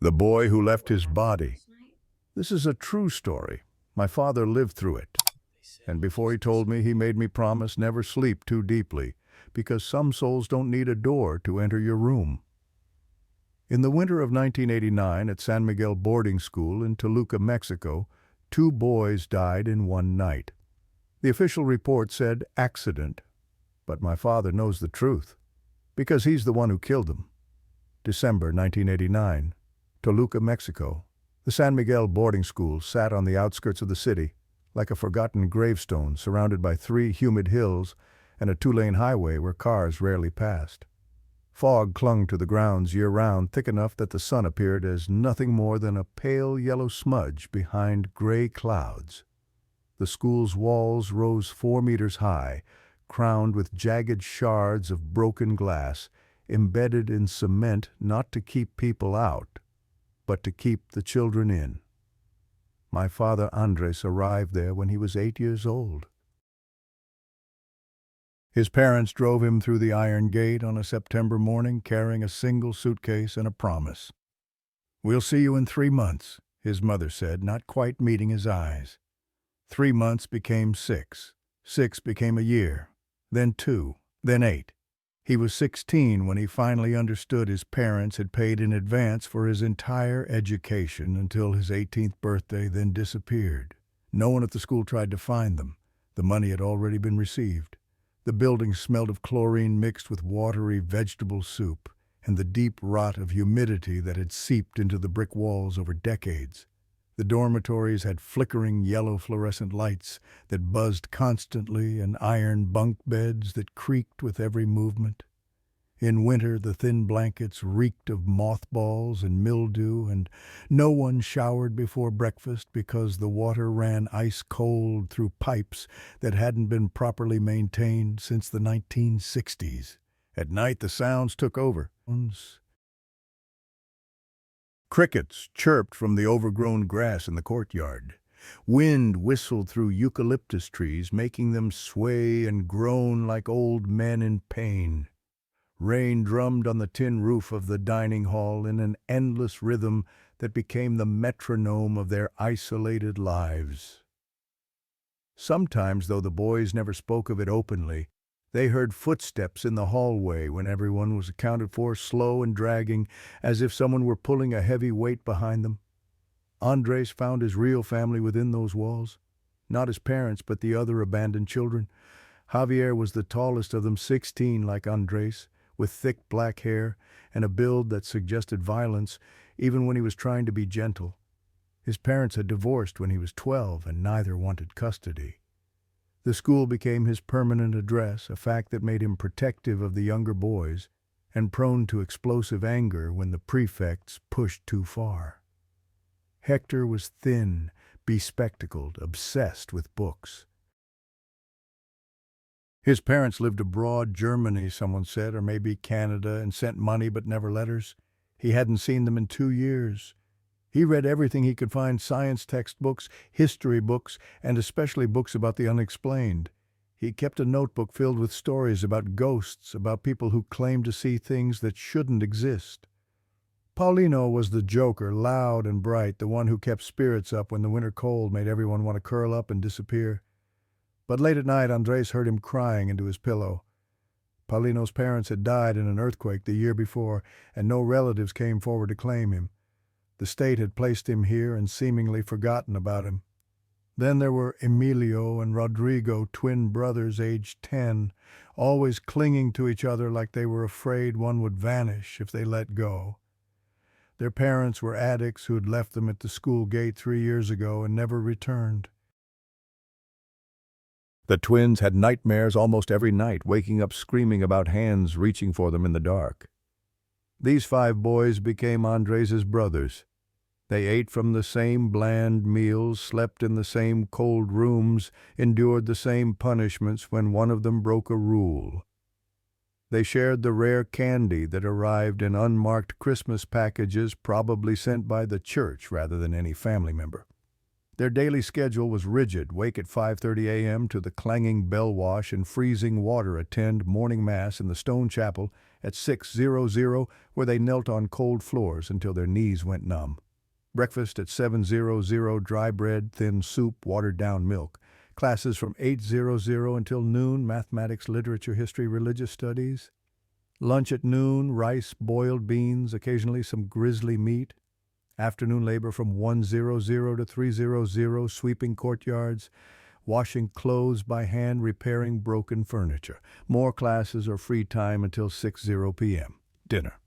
The boy who left his body. This is a true story. My father lived through it. And before he told me, he made me promise never sleep too deeply, because some souls don't need a door to enter your room. In the winter of 1989 at San Miguel Boarding School in Toluca, Mexico, 2 boys died in one night. The official report said accident, but my father knows the truth, because he's the one who killed them. December 1989, Toluca, Mexico. The San Miguel Boarding School sat on the outskirts of the city, like a forgotten gravestone surrounded by 3 humid hills and a 2-lane highway where cars rarely passed. Fog clung to the grounds year-round, thick enough that the sun appeared as nothing more than a pale yellow smudge behind gray clouds. The school's walls rose 4 meters high, crowned with jagged shards of broken glass, embedded in cement not to keep people out, but to keep the children in. My father Andres arrived there when he was 8 years old. His parents drove him through the iron gate on a September morning carrying a single suitcase and a promise. "We'll see you in 3 months," his mother said, not quite meeting his eyes. 3 months became 6. 6 became a year, then 2, then 8. He was 16 when he finally understood his parents had paid in advance for his entire education until his 18th birthday, then disappeared. No one at the school tried to find them. The money had already been received. The building smelled of chlorine mixed with watery vegetable soup and the deep rot of humidity that had seeped into the brick walls over decades. The dormitories had flickering yellow fluorescent lights that buzzed constantly and iron bunk beds that creaked with every movement. In winter, the thin blankets reeked of mothballs and mildew, and no one showered before breakfast because the water ran ice-cold through pipes that hadn't been properly maintained since the 1960s. At night, the sounds took over. Crickets chirped from the overgrown grass in the courtyard. Wind whistled through eucalyptus trees, making them sway and groan like old men in pain. Rain drummed on the tin roof of the dining hall in an endless rhythm that became the metronome of their isolated lives. Sometimes, though the boys never spoke of it openly, they heard footsteps in the hallway when everyone was accounted for, slow and dragging, as if someone were pulling a heavy weight behind them. Andres found his real family within those walls. Not his parents, but the other abandoned children. Javier was the tallest of them, 16 like Andres, with thick black hair and a build that suggested violence, even when he was trying to be gentle. His parents had divorced when he was 12, and neither wanted custody. The school became his permanent address, a fact that made him protective of the younger boys and prone to explosive anger when the prefects pushed too far. Hector was thin, bespectacled, obsessed with books. His parents lived abroad, Germany, someone said, or maybe Canada, and sent money but never letters. He hadn't seen them in 2 years. He read everything he could find: science textbooks, history books, and especially books about the unexplained. He kept a notebook filled with stories about ghosts, about people who claimed to see things that shouldn't exist. Paulino was the joker, loud and bright, the one who kept spirits up when the winter cold made everyone want to curl up and disappear. But late at night, Andres heard him crying into his pillow. Paulino's parents had died in an earthquake the year before, and no relatives came forward to claim him. The state had placed him here and seemingly forgotten about him. Then there were Emilio and Rodrigo, twin brothers aged 10, always clinging to each other like they were afraid one would vanish if they let go. Their parents were addicts who had left them at the school gate 3 years ago and never returned. The twins had nightmares almost every night, waking up screaming about hands reaching for them in the dark. These 5 boys became Andres's brothers. They ate from the same bland meals, slept in the same cold rooms, endured the same punishments when one of them broke a rule. They shared the rare candy that arrived in unmarked Christmas packages, probably sent by the church rather than any family member. Their daily schedule was rigid: wake at 5:30 a.m. to the clanging bell wash and freezing water, attend morning mass in the stone chapel at 6:00, where they knelt on cold floors until their knees went numb. Breakfast at 7:00, dry bread, thin soup, watered-down milk. Classes from 8:00 until noon, mathematics, literature, history, religious studies. Lunch at noon, rice, boiled beans, occasionally some grisly meat. Afternoon labor from 1:00 to 3:00, sweeping courtyards, washing clothes by hand, repairing broken furniture. More classes or free time until 6:00 p.m. Dinner.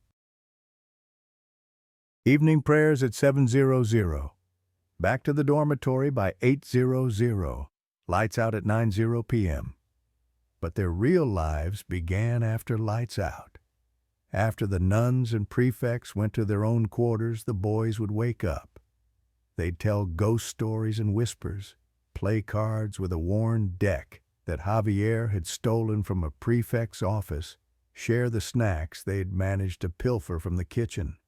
Evening prayers at 7:00. Back to the dormitory by 8:00. Lights out at 9:00 p.m. But their real lives began after lights out. After the nuns and prefects went to their own quarters, the boys would wake up. They'd tell ghost stories and whispers, play cards with a worn deck that Javier had stolen from a prefect's office, share the snacks they'd managed to pilfer from the kitchen.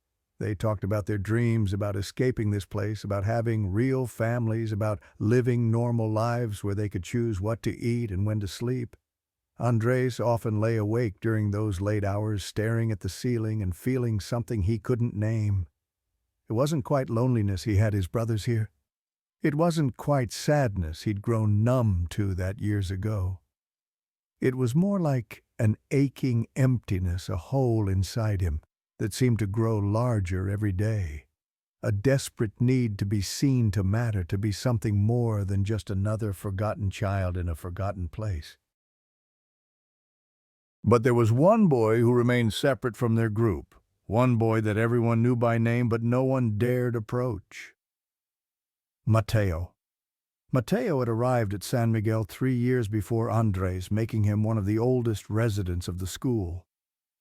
They talked about their dreams, about escaping this place, about having real families, about living normal lives where they could choose what to eat and when to sleep. Andres often lay awake during those late hours, staring at the ceiling and feeling something he couldn't name. It wasn't quite loneliness he had his brothers here. It wasn't quite sadness he'd grown numb to that years ago. It was more like an aching emptiness, a hole inside him that seemed to grow larger every day. A desperate need to be seen, to matter, to be something more than just another forgotten child in a forgotten place. But there was one boy who remained separate from their group, one boy that everyone knew by name but no one dared approach. Mateo. Mateo had arrived at San Miguel 3 years before Andres, making him one of the oldest residents of the school.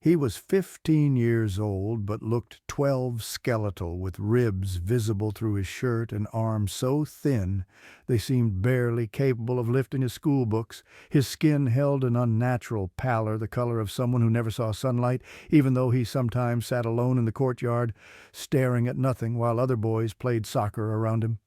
He was 15 years old, but looked 12 skeletal, with ribs visible through his shirt and arms so thin they seemed barely capable of lifting his school books. His skin held an unnatural pallor, the color of someone who never saw sunlight, even though he sometimes sat alone in the courtyard, staring at nothing while other boys played soccer around him.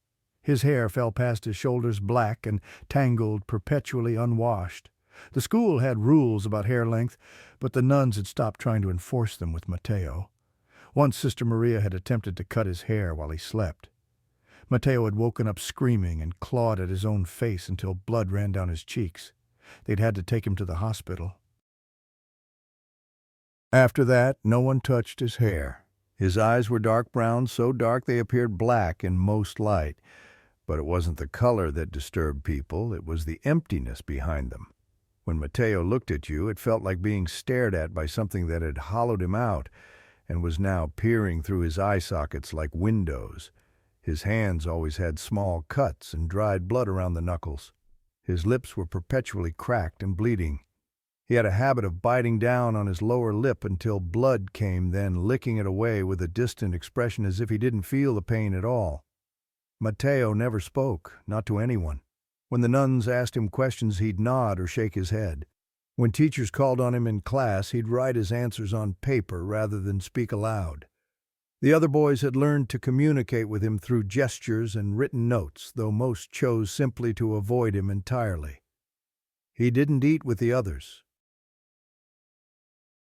His hair fell past his shoulders, black and tangled, perpetually unwashed. The school had rules about hair length, but the nuns had stopped trying to enforce them with Mateo. Once Sister Maria had attempted to cut his hair while he slept. Mateo had woken up screaming and clawed at his own face until blood ran down his cheeks. They'd had to take him to the hospital. After that, no one touched his hair. His eyes were dark brown, so dark they appeared black in most light. But it wasn't the color that disturbed people, it was the emptiness behind them. When Mateo looked at you, it felt like being stared at by something that had hollowed him out and was now peering through his eye sockets like windows. His hands always had small cuts and dried blood around the knuckles. His lips were perpetually cracked and bleeding. He had a habit of biting down on his lower lip until blood came, then licking it away with a distant expression as if he didn't feel the pain at all. Mateo never spoke, not to anyone. When the nuns asked him questions, he'd nod or shake his head. When teachers called on him in class, he'd write his answers on paper rather than speak aloud. The other boys had learned to communicate with him through gestures and written notes, though most chose simply to avoid him entirely. He didn't eat with the others.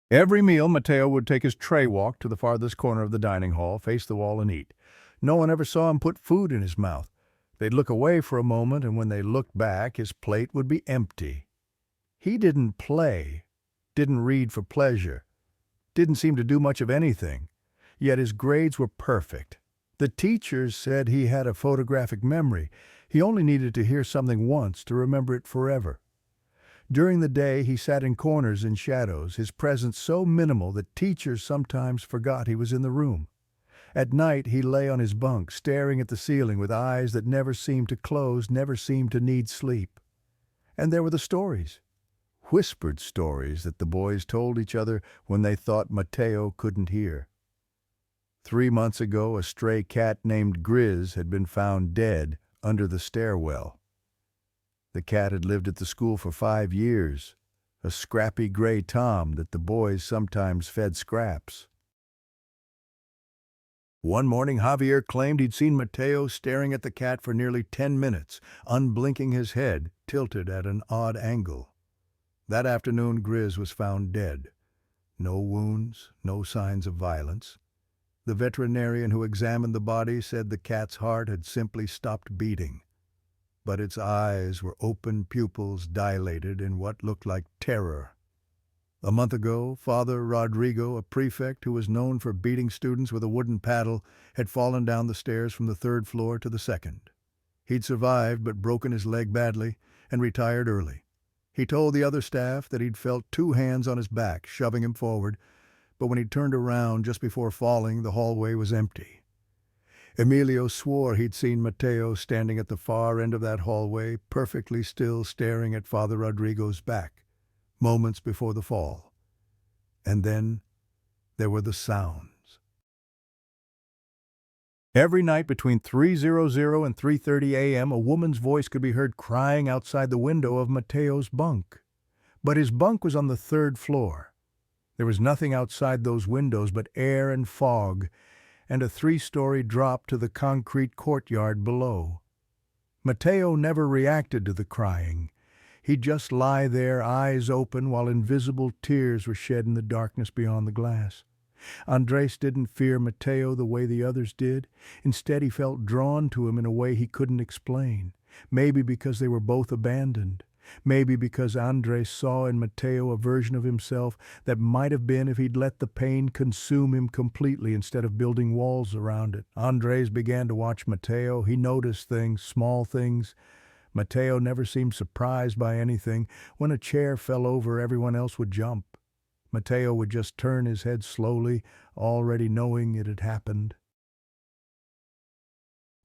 Every meal, Mateo would take his tray walk to the farthest corner of the dining hall, face the wall, and eat. No one ever saw him put food in his mouth. They'd look away for a moment, and when they looked back, his plate would be empty. He didn't play, didn't read for pleasure, didn't seem to do much of anything, yet his grades were perfect. The teachers said he had a photographic memory. He only needed to hear something once to remember it forever. During the day, he sat in corners and shadows, his presence so minimal that teachers sometimes forgot he was in the room. At night, he lay on his bunk, staring at the ceiling with eyes that never seemed to close, never seemed to need sleep. And there were the stories, whispered stories that the boys told each other when they thought Mateo couldn't hear. 3 months ago, a stray cat named Grizz had been found dead under the stairwell. The cat had lived at the school for 5 years, a scrappy gray tom that the boys sometimes fed scraps. One morning, Javier claimed he'd seen Mateo staring at the cat for nearly 10 minutes, unblinking his head, tilted at an odd angle. That afternoon, Grizz was found dead. No wounds, no signs of violence. The veterinarian who examined the body said the cat's heart had simply stopped beating. But its eyes were open, pupils dilated in what looked like terror. A month ago, Father Rodrigo, a prefect who was known for beating students with a wooden paddle, had fallen down the stairs from the 3rd floor to the 2nd. He'd survived but broken his leg badly and retired early. He told the other staff that he'd felt 2 hands on his back, shoving him forward, but when he turned around just before falling, the hallway was empty. Emilio swore he'd seen Mateo standing at the far end of that hallway, perfectly still, staring at Father Rodrigo's back, moments before the fall. And then there were the sounds. Every night between 3:00 and 3:30 a.m., a woman's voice could be heard crying outside the window of Mateo's bunk. But his bunk was on the 3rd floor. There was nothing outside those windows but air and fog, and a 3-story drop to the concrete courtyard below. Mateo never reacted to the crying. He'd just lie there, eyes open, while invisible tears were shed in the darkness beyond the glass. Andres didn't fear Mateo the way the others did. Instead, he felt drawn to him in a way he couldn't explain. Maybe because they were both abandoned. Maybe because Andres saw in Mateo a version of himself that might have been if he'd let the pain consume him completely instead of building walls around it. Andres began to watch Mateo. He noticed things, small things. Mateo never seemed surprised by anything. When a chair fell over, everyone else would jump. Mateo would just turn his head slowly, already knowing it had happened.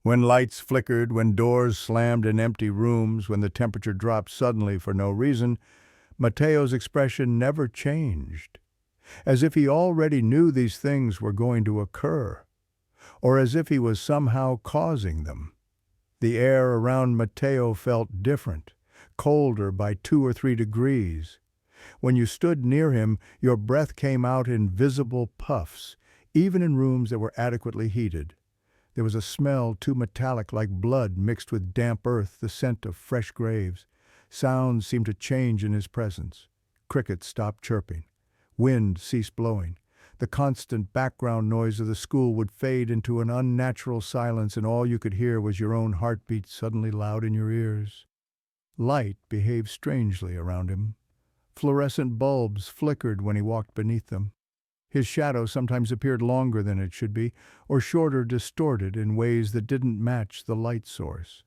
When lights flickered, when doors slammed in empty rooms, when the temperature dropped suddenly for no reason, Mateo's expression never changed, as if he already knew these things were going to occur, or as if he was somehow causing them. The air around Mateo felt different, colder by 2 or 3 degrees. When you stood near him, your breath came out in visible puffs, even in rooms that were adequately heated. There was a smell too metallic, like blood mixed with damp earth, the scent of fresh graves. Sounds seemed to change in his presence. Crickets stopped chirping. Wind ceased blowing. The constant background noise of the school would fade into an unnatural silence, and all you could hear was your own heartbeat suddenly loud in your ears. Light behaved strangely around him. Fluorescent bulbs flickered when he walked beneath them. His shadow sometimes appeared longer than it should be, or shorter, distorted in ways that didn't match the light source.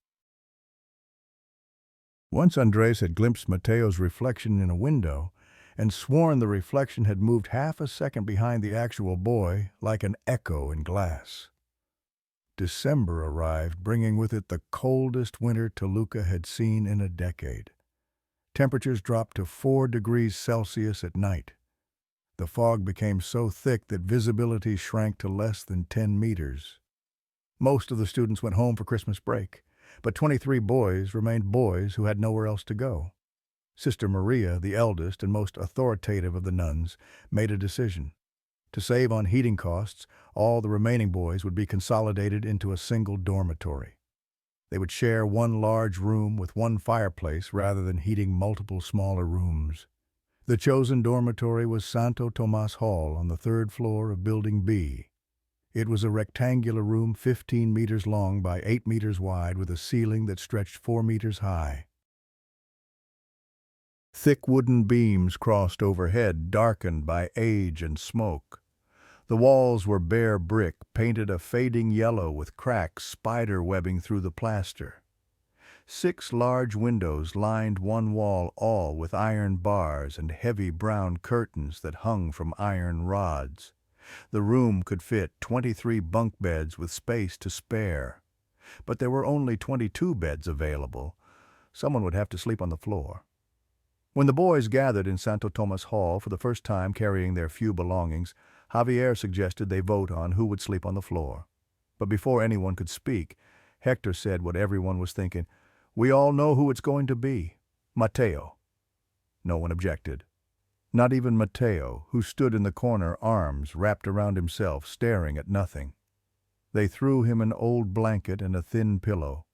Once Andres had glimpsed Mateo's reflection in a window, and sworn the reflection had moved half a second behind the actual boy, like an echo in glass. December arrived, bringing with it the coldest winter Toluca had seen in a decade. Temperatures dropped to 4 degrees Celsius at night. The fog became so thick that visibility shrank to less than 10 meters. Most of the students went home for Christmas break, but 23 boys remained boys who had nowhere else to go. Sister Maria, the eldest and most authoritative of the nuns, made a decision. To save on heating costs, all the remaining boys would be consolidated into a single dormitory. They would share one large room with one fireplace rather than heating multiple smaller rooms. The chosen dormitory was Santo Tomas Hall on the 3rd floor of Building B. It was a rectangular room 15 meters long by 8 meters wide with a ceiling that stretched 4 meters high. Thick wooden beams crossed overhead, darkened by age and smoke. The walls were bare brick, painted a fading yellow with cracks spider webbing through the plaster. 6 large windows lined one wall, all with iron bars and heavy brown curtains that hung from iron rods. The room could fit 23 bunk beds with space to spare. But there were only 22 beds available. Someone would have to sleep on the floor. When the boys gathered in Santo Tomas Hall for the first time carrying their few belongings, Javier suggested they vote on who would sleep on the floor. But before anyone could speak, Hector said what everyone was thinking. "We all know who it's going to be. Mateo." No one objected. Not even Mateo, who stood in the corner, arms wrapped around himself, staring at nothing. They threw him an old blanket and a thin pillow.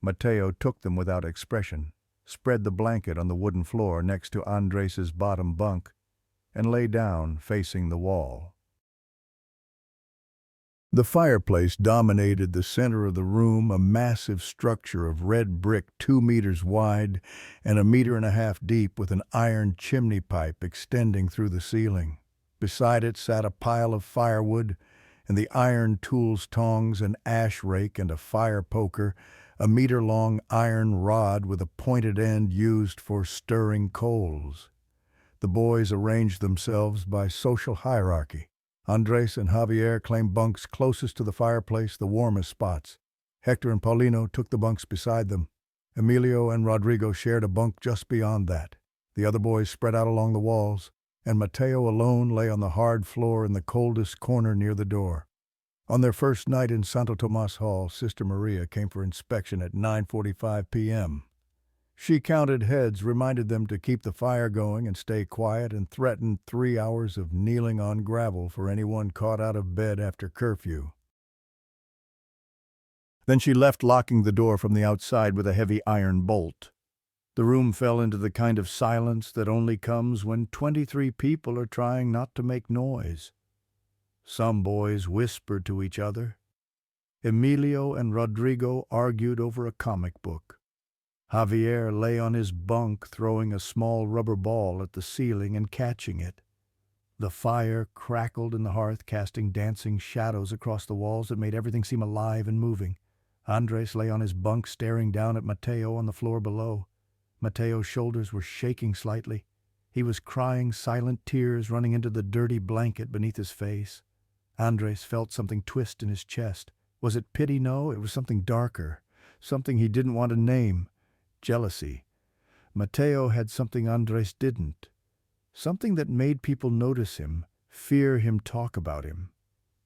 Mateo took them without expression, spread the blanket on the wooden floor next to Andres's bottom bunk, and lay down facing the wall. The fireplace dominated the center of the room, a massive structure of red brick 2 meters wide and 1.5 meters deep with an iron chimney pipe extending through the ceiling. Beside it sat a pile of firewood and the iron tools, tongs, an ash rake and a fire poker, a meter-long iron rod with a pointed end used for stirring coals. The boys arranged themselves by social hierarchy. Andres and Javier claimed bunks closest to the fireplace, the warmest spots. Hector and Paulino took the bunks beside them. Emilio and Rodrigo shared a bunk just beyond that. The other boys spread out along the walls, and Mateo alone lay on the hard floor in the coldest corner near the door. On their first night in Santo Tomas Hall, Sister Maria came for inspection at 9:45 p.m. She counted heads, reminded them to keep the fire going and stay quiet, and threatened 3 hours of kneeling on gravel for anyone caught out of bed after curfew. Then she left, locking the door from the outside with a heavy iron bolt. The room fell into the kind of silence that only comes when 23 people are trying not to make noise. Some boys whispered to each other. Emilio and Rodrigo argued over a comic book. Javier lay on his bunk throwing a small rubber ball at the ceiling and catching it. The fire crackled in the hearth, casting dancing shadows across the walls that made everything seem alive and moving. Andres lay on his bunk staring down at Mateo on the floor below. Mateo's shoulders were shaking slightly. He was crying, silent tears running into the dirty blanket beneath his face. Andres felt something twist in his chest. Was it pity? No, it was something darker, something he didn't want to name. Jealousy. Mateo had something Andres didn't. Something that made people notice him, fear him, talk about him.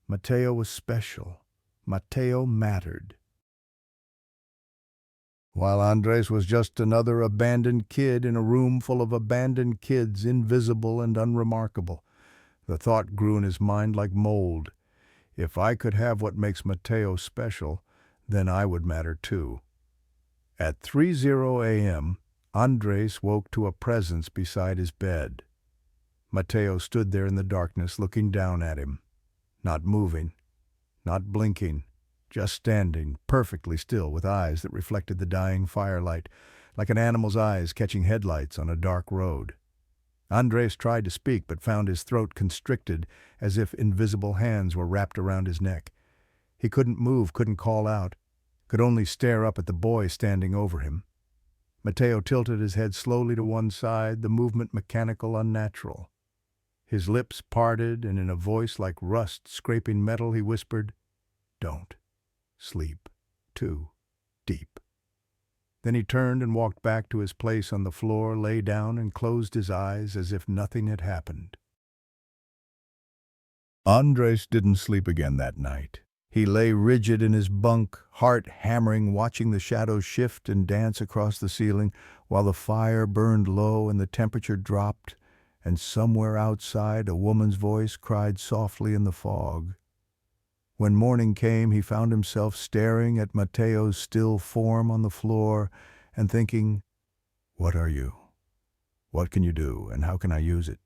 Mateo was special. Mateo mattered. While Andres was just another abandoned kid in a room full of abandoned kids, invisible and unremarkable. The thought grew in his mind like mold. If I could have what makes Mateo special, then I would matter too. At 3:00 a.m., Andres woke to a presence beside his bed. Mateo stood there in the darkness, looking down at him. Not moving, not blinking, just standing, perfectly still, with eyes that reflected the dying firelight, like an animal's eyes catching headlights on a dark road. Andres tried to speak, but found his throat constricted, as if invisible hands were wrapped around his neck. He couldn't move, couldn't call out, could only stare up at the boy standing over him. Mateo tilted his head slowly to one side, the movement mechanical, unnatural. His lips parted, and in a voice like rust scraping metal, he whispered, "Don't sleep too deep." Then he turned and walked back to his place on the floor, lay down and closed his eyes as if nothing had happened. Andres didn't sleep again that night. He lay rigid in his bunk, heart hammering, watching the shadows shift and dance across the ceiling while the fire burned low and the temperature dropped, and somewhere outside a woman's voice cried softly in the fog. When morning came, he found himself staring at Mateo's still form on the floor and thinking, "What are you? What can you do, and how can I use it?"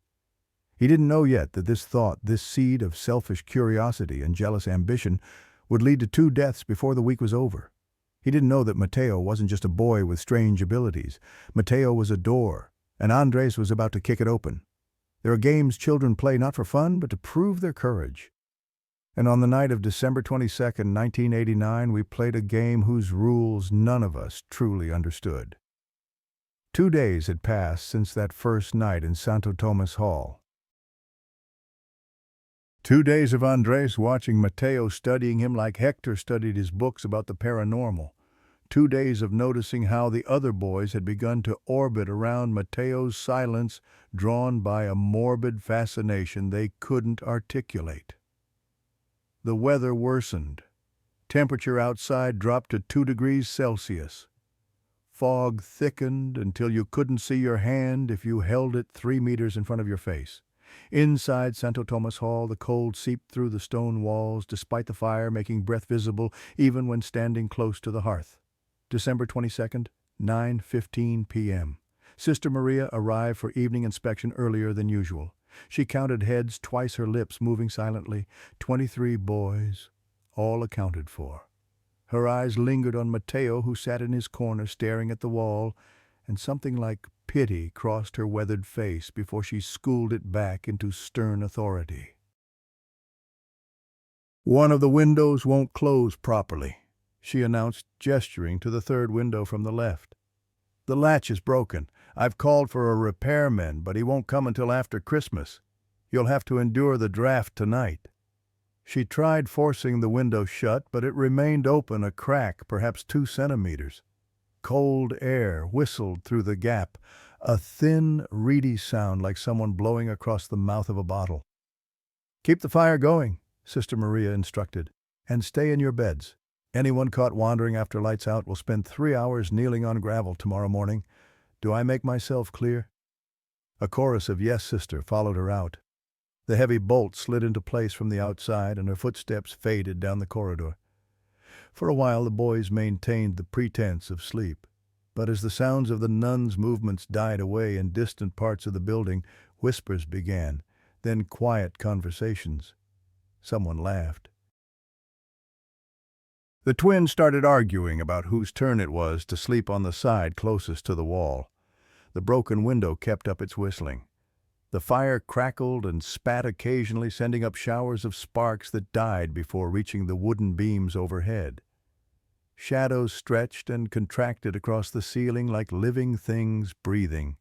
He didn't know yet that this thought, this seed of selfish curiosity and jealous ambition, would lead to 2 deaths before the week was over. He didn't know that Mateo wasn't just a boy with strange abilities. Mateo was a door, and Andres was about to kick it open. There are games children play not for fun, but to prove their courage. And on the night of December 22nd, 1989, we played a game whose rules none of us truly understood. 2 days had passed since that first night in Santo Tomas Hall. 2 days of Andres watching Mateo, studying him like Hector studied his books about the paranormal. 2 days of noticing how the other boys had begun to orbit around Mateo's silence, drawn by a morbid fascination they couldn't articulate. The weather worsened. Temperature outside dropped to 2 degrees Celsius. Fog thickened until you couldn't see your hand if you held it 3 meters in front of your face. Inside Santo Tomas Hall, the cold seeped through the stone walls, despite the fire making breath visible even when standing close to the hearth. December 22nd, 9:15 p.m. Sister Maria arrived for evening inspection earlier than usual. She counted heads, twice her lips moving silently. 23 boys, all accounted for. Her eyes lingered on Mateo, who sat in his corner staring at the wall, and something like pity crossed her weathered face before she schooled it back into stern authority. "One of the windows won't close properly," she announced, gesturing to the third window from the left. "The latch is broken. I've called for a repairman, but he won't come until after Christmas. You'll have to endure the draft tonight." She tried forcing the window shut, but it remained open a crack, perhaps 2 centimeters. Cold air whistled through the gap, a thin, reedy sound like someone blowing across the mouth of a bottle. "Keep the fire going," Sister Maria instructed, "and stay in your beds. Anyone caught wandering after lights out will spend 3 hours kneeling on gravel tomorrow morning. Do I make myself clear?" A chorus of "Yes, sister" followed her out. The heavy bolt slid into place from the outside, and her footsteps faded down the corridor. For a while the boys maintained the pretense of sleep, but as the sounds of the nuns' movements died away in distant parts of the building, whispers began, then quiet conversations. Someone laughed. The twins started arguing about whose turn it was to sleep on the side closest to the wall. The broken window kept up its whistling. The fire crackled and spat occasionally, sending up showers of sparks that died before reaching the wooden beams overhead. Shadows stretched and contracted across the ceiling like living things breathing.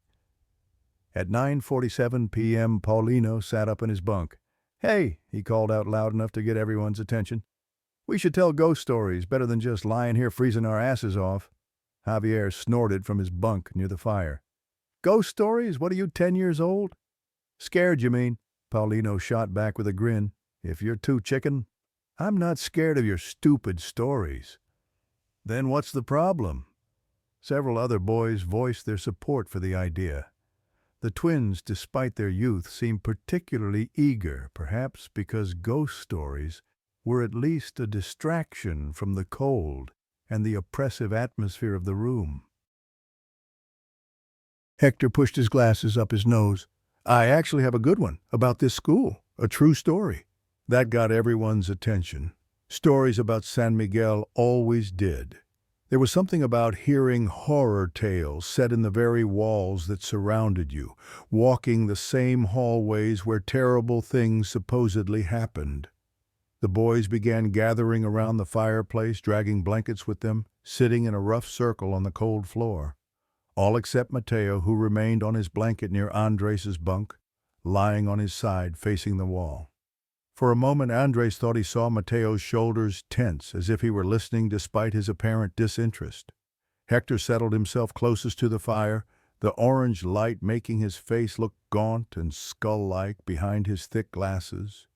At 9:47 p.m., Paulino sat up in his bunk. "Hey," he called out loud enough to get everyone's attention. "We should tell ghost stories, better than just lying here freezing our asses off." Javier snorted from his bunk near the fire. "Ghost stories? What are you, 10 years old?" "Scared, you mean?" Paulino shot back with a grin. "If you're too chicken, I'm not scared of your stupid stories." "Then what's the problem?" Several other boys voiced their support for the idea. The twins, despite their youth, seemed particularly eager, perhaps because ghost stories were at least a distraction from the cold and the oppressive atmosphere of the room. Hector pushed his glasses up his nose. "I actually have a good one about this school, a true story." That got everyone's attention. Stories about San Miguel always did. There was something about hearing horror tales set in the very walls that surrounded you, walking the same hallways where terrible things supposedly happened. The boys began gathering around the fireplace, dragging blankets with them, sitting in a rough circle on the cold floor. All except Mateo, who remained on his blanket near Andres' bunk, lying on his side facing the wall. For a moment Andres thought he saw Mateo's shoulders tense, as if he were listening despite his apparent disinterest. Hector settled himself closest to the fire, the orange light making his face look gaunt and skull-like behind his thick glasses.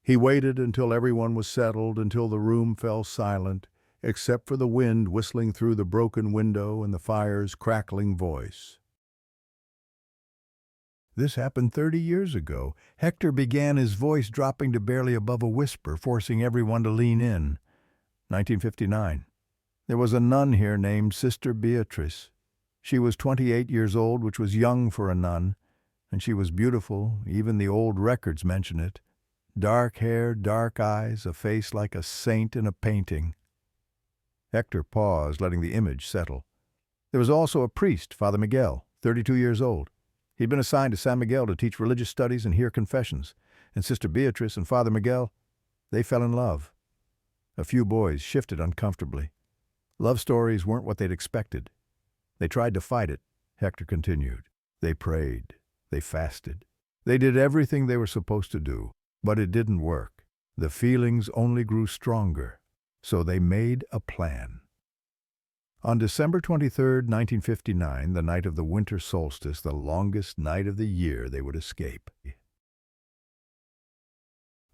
He waited until everyone was settled, until the room fell silent, except for the wind whistling through the broken window and the fire's crackling voice. "This happened 30 years ago." Hector began, his voice dropping to barely above a whisper, forcing everyone to lean in. 1959. There was a nun here named Sister Beatrice. She was 28 years old, which was young for a nun, and she was beautiful, even the old records mention it. Dark hair, dark eyes, a face like a saint in a painting. Hector paused, letting the image settle. There was also a priest, Father Miguel, 32 years old. He'd been assigned to San Miguel to teach religious studies and hear confessions, and Sister Beatrice and Father Miguel, they fell in love. A few boys shifted uncomfortably. Love stories weren't what they'd expected. They tried to fight it, Hector continued. They prayed. They fasted. They did everything they were supposed to do, but it didn't work. The feelings only grew stronger. So they made a plan. On December 23, 1959, the night of the winter solstice, the longest night of the year, they would escape.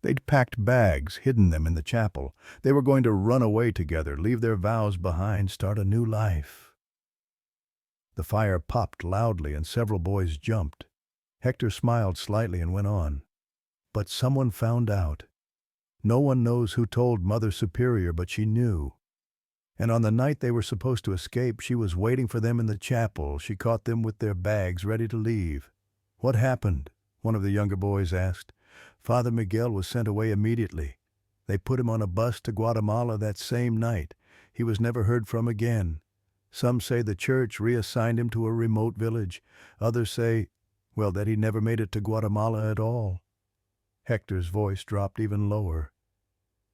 They'd packed bags, hidden them in the chapel. They were going to run away together, leave their vows behind, start a new life. The fire popped loudly and several boys jumped. Hector smiled slightly and went on. But someone found out. No one knows who told Mother Superior, but she knew. And on the night they were supposed to escape, she was waiting for them in the chapel. She caught them with their bags ready to leave. "What happened?" one of the younger boys asked. "Father Miguel was sent away immediately. They put him on a bus to Guatemala that same night. He was never heard from again. Some say the church reassigned him to a remote village. Others say, well, that he never made it to Guatemala at all." Hector's voice dropped even lower.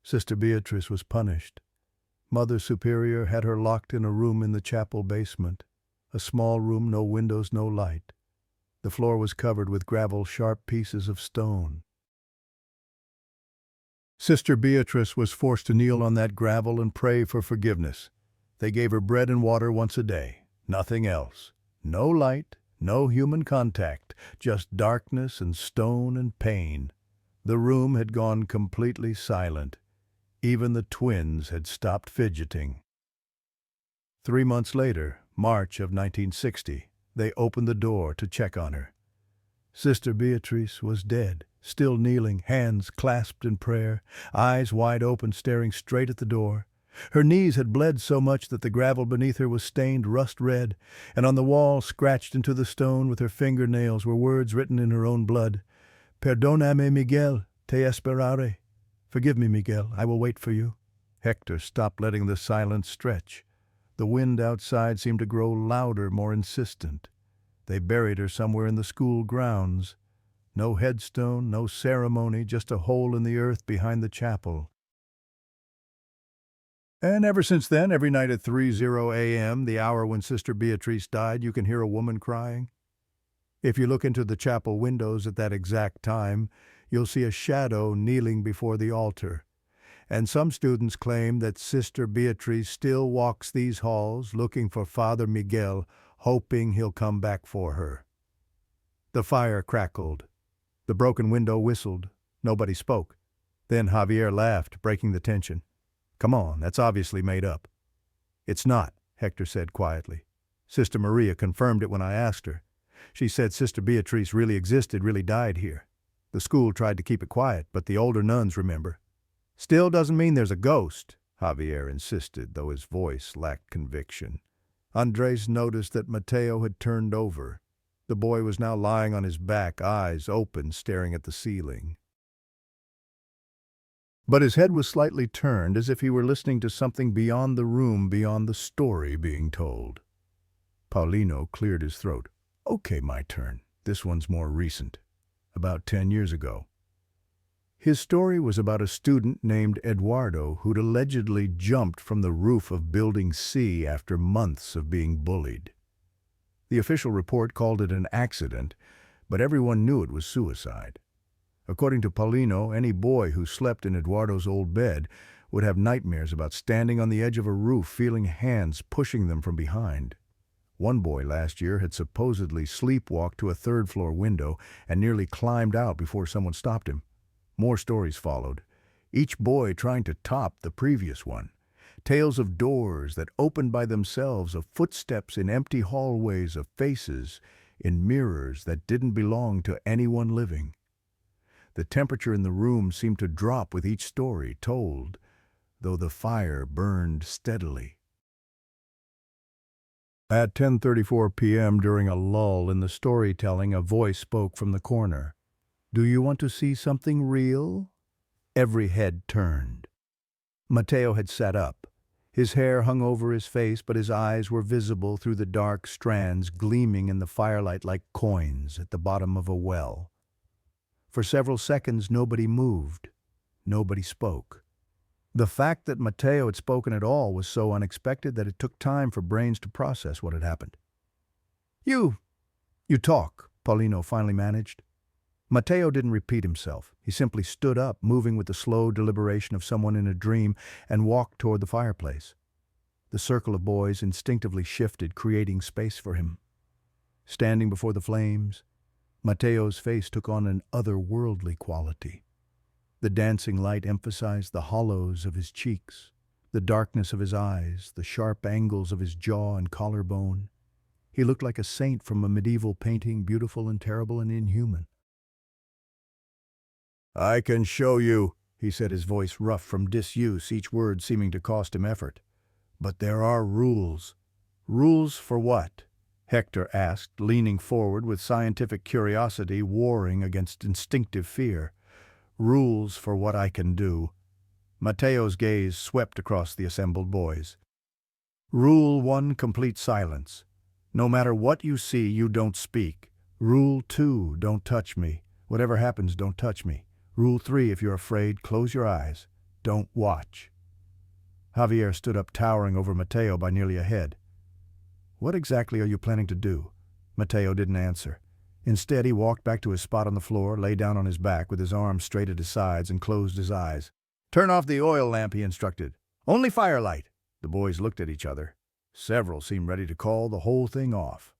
Sister Beatrice was punished. Mother Superior had her locked in a room in the chapel basement. A small room, no windows, no light. The floor was covered with gravel, sharp pieces of stone. Sister Beatrice was forced to kneel on that gravel and pray for forgiveness. They gave her bread and water once a day, nothing else. No light, no human contact, just darkness and stone and pain. The room had gone completely silent. Even the twins had stopped fidgeting. 3 months later, March of 1960, they opened the door to check on her. Sister Beatrice was dead, still kneeling, hands clasped in prayer, eyes wide open, staring straight at the door. Her knees had bled so much that the gravel beneath her was stained rust red, and on the wall, scratched into the stone with her fingernails, were words written in her own blood. "Perdóname, Miguel, te esperaré." "Forgive me, Miguel, I will wait for you." Hector stopped letting the silence stretch. The wind outside seemed to grow louder, more insistent. They buried her somewhere in the school grounds. No headstone, no ceremony, just a hole in the earth behind the chapel. And ever since then, every night at 3:00 a.m., the hour when Sister Beatrice died, you can hear a woman crying. If you look into the chapel windows at that exact time, you'll see a shadow kneeling before the altar. And some students claim that Sister Beatrice still walks these halls looking for Father Miguel, hoping he'll come back for her. The fire crackled. The broken window whistled. Nobody spoke. Then Javier laughed, breaking the tension. "Come on, that's obviously made up." "It's not," Hector said quietly. "Sister Maria confirmed it when I asked her. She said Sister Beatrice really existed, really died here. The school tried to keep it quiet, but the older nuns remember." "Still doesn't mean there's a ghost," Javier insisted, though his voice lacked conviction. Andres noticed that Mateo had turned over. The boy was now lying on his back, eyes open, staring at the ceiling. But his head was slightly turned, as if he were listening to something beyond the room, beyond the story being told. Paulino cleared his throat. "Okay, my turn. This one's more recent. About 10 years ago. His story was about a student named Eduardo who'd allegedly jumped from the roof of Building C after months of being bullied. The official report called it an accident, but everyone knew it was suicide. According to Paulino, any boy who slept in Eduardo's old bed would have nightmares about standing on the edge of a roof, feeling hands pushing them from behind. One boy last year had supposedly sleepwalked to a third-floor window and nearly climbed out before someone stopped him. More stories followed, each boy trying to top the previous one. Tales of doors that opened by themselves, of footsteps in empty hallways, of faces in mirrors that didn't belong to anyone living. The temperature in the room seemed to drop with each story told, though the fire burned steadily. At 10:34 p.m., during a lull in the storytelling, a voice spoke from the corner. "Do you want to see something real?" Every head turned. Mateo had sat up. His hair hung over his face, but his eyes were visible through the dark strands gleaming in the firelight like coins at the bottom of a well. For several seconds, nobody moved. Nobody spoke. The fact that Mateo had spoken at all was so unexpected that it took time for brains to process what had happened. You talk," Paulino finally managed. Mateo didn't repeat himself. He simply stood up, moving with the slow deliberation of someone in a dream, and walked toward the fireplace. The circle of boys instinctively shifted, creating space for him. Standing before the flames, Mateo's face took on an otherworldly quality. The dancing light emphasized the hollows of his cheeks, the darkness of his eyes, the sharp angles of his jaw and collarbone. He looked like a saint from a medieval painting, beautiful and terrible and inhuman. "I can show you," he said, his voice rough from disuse, each word seeming to cost him effort. "But there are rules." "Rules for what?" Hector asked, leaning forward with scientific curiosity warring against instinctive fear. "Rules for what I can do." Mateo's gaze swept across the assembled boys. "Rule 1, complete silence. No matter what you see, you don't speak. Rule 2, don't touch me. Whatever happens, don't touch me. Rule 3, if you're afraid, close your eyes. Don't watch." Javier stood up, towering over Mateo by nearly a head. "What exactly are you planning to do?" Mateo didn't answer. Instead, he walked back to his spot on the floor, lay down on his back with his arms straight at his sides, and closed his eyes. "Turn off the oil lamp," he instructed. "Only firelight." The boys looked at each other. Several seemed ready to call the whole thing off.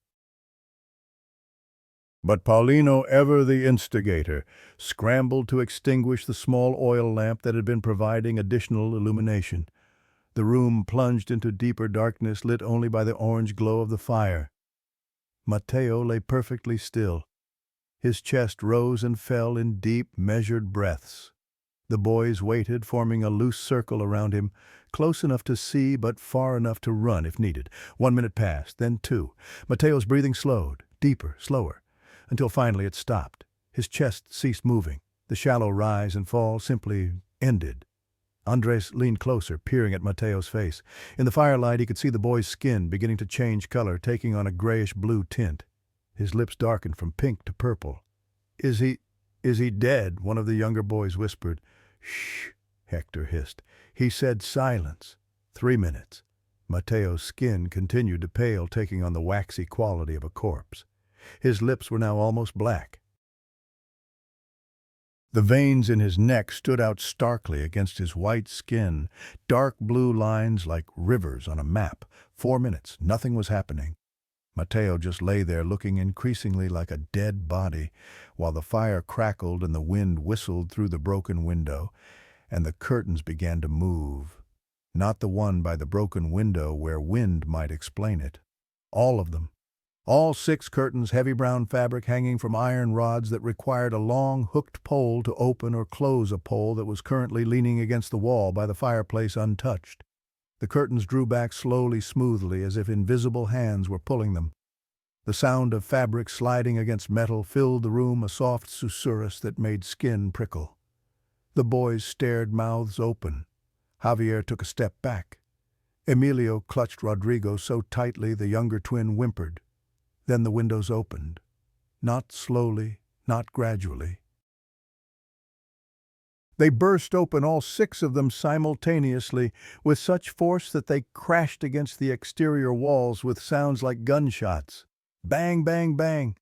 But Paulino, ever the instigator, scrambled to extinguish the small oil lamp that had been providing additional illumination. The room plunged into deeper darkness, lit only by the orange glow of the fire. Mateo lay perfectly still. His chest rose and fell in deep, measured breaths. The boys waited, forming a loose circle around him, close enough to see but far enough to run if needed. 1 minute passed, then 2. Mateo's breathing slowed, deeper, slower, until finally it stopped. His chest ceased moving. The shallow rise and fall simply ended. Andres leaned closer, peering at Mateo's face. In the firelight, he could see the boy's skin beginning to change color, taking on a grayish-blue tint. His lips darkened from pink to purple. Is he dead?" one of the younger boys whispered. "Shh," Hector hissed. "He said silence." 3 minutes. Mateo's skin continued to pale, taking on the waxy quality of a corpse. His lips were now almost black. The veins in his neck stood out starkly against his white skin, dark blue lines like rivers on a map. 4 minutes. Nothing was happening. Mateo just lay there looking increasingly like a dead body, while the fire crackled and the wind whistled through the broken window, and the curtains began to move. Not the one by the broken window where wind might explain it. All of them. All 6 curtains, heavy brown fabric hanging from iron rods that required a long, hooked pole to open or close a pole that was currently leaning against the wall by the fireplace untouched. The curtains drew back slowly, smoothly, as if invisible hands were pulling them. The sound of fabric sliding against metal filled the room, a soft susurrus that made skin prickle. The boys stared, mouths open. Javier took a step back. Emilio clutched Rodrigo so tightly the younger twin whimpered. Then the windows opened. Not slowly, not gradually. They burst open, all 6 of them simultaneously, with such force that they crashed against the exterior walls with sounds like gunshots. Bang, bang, bang.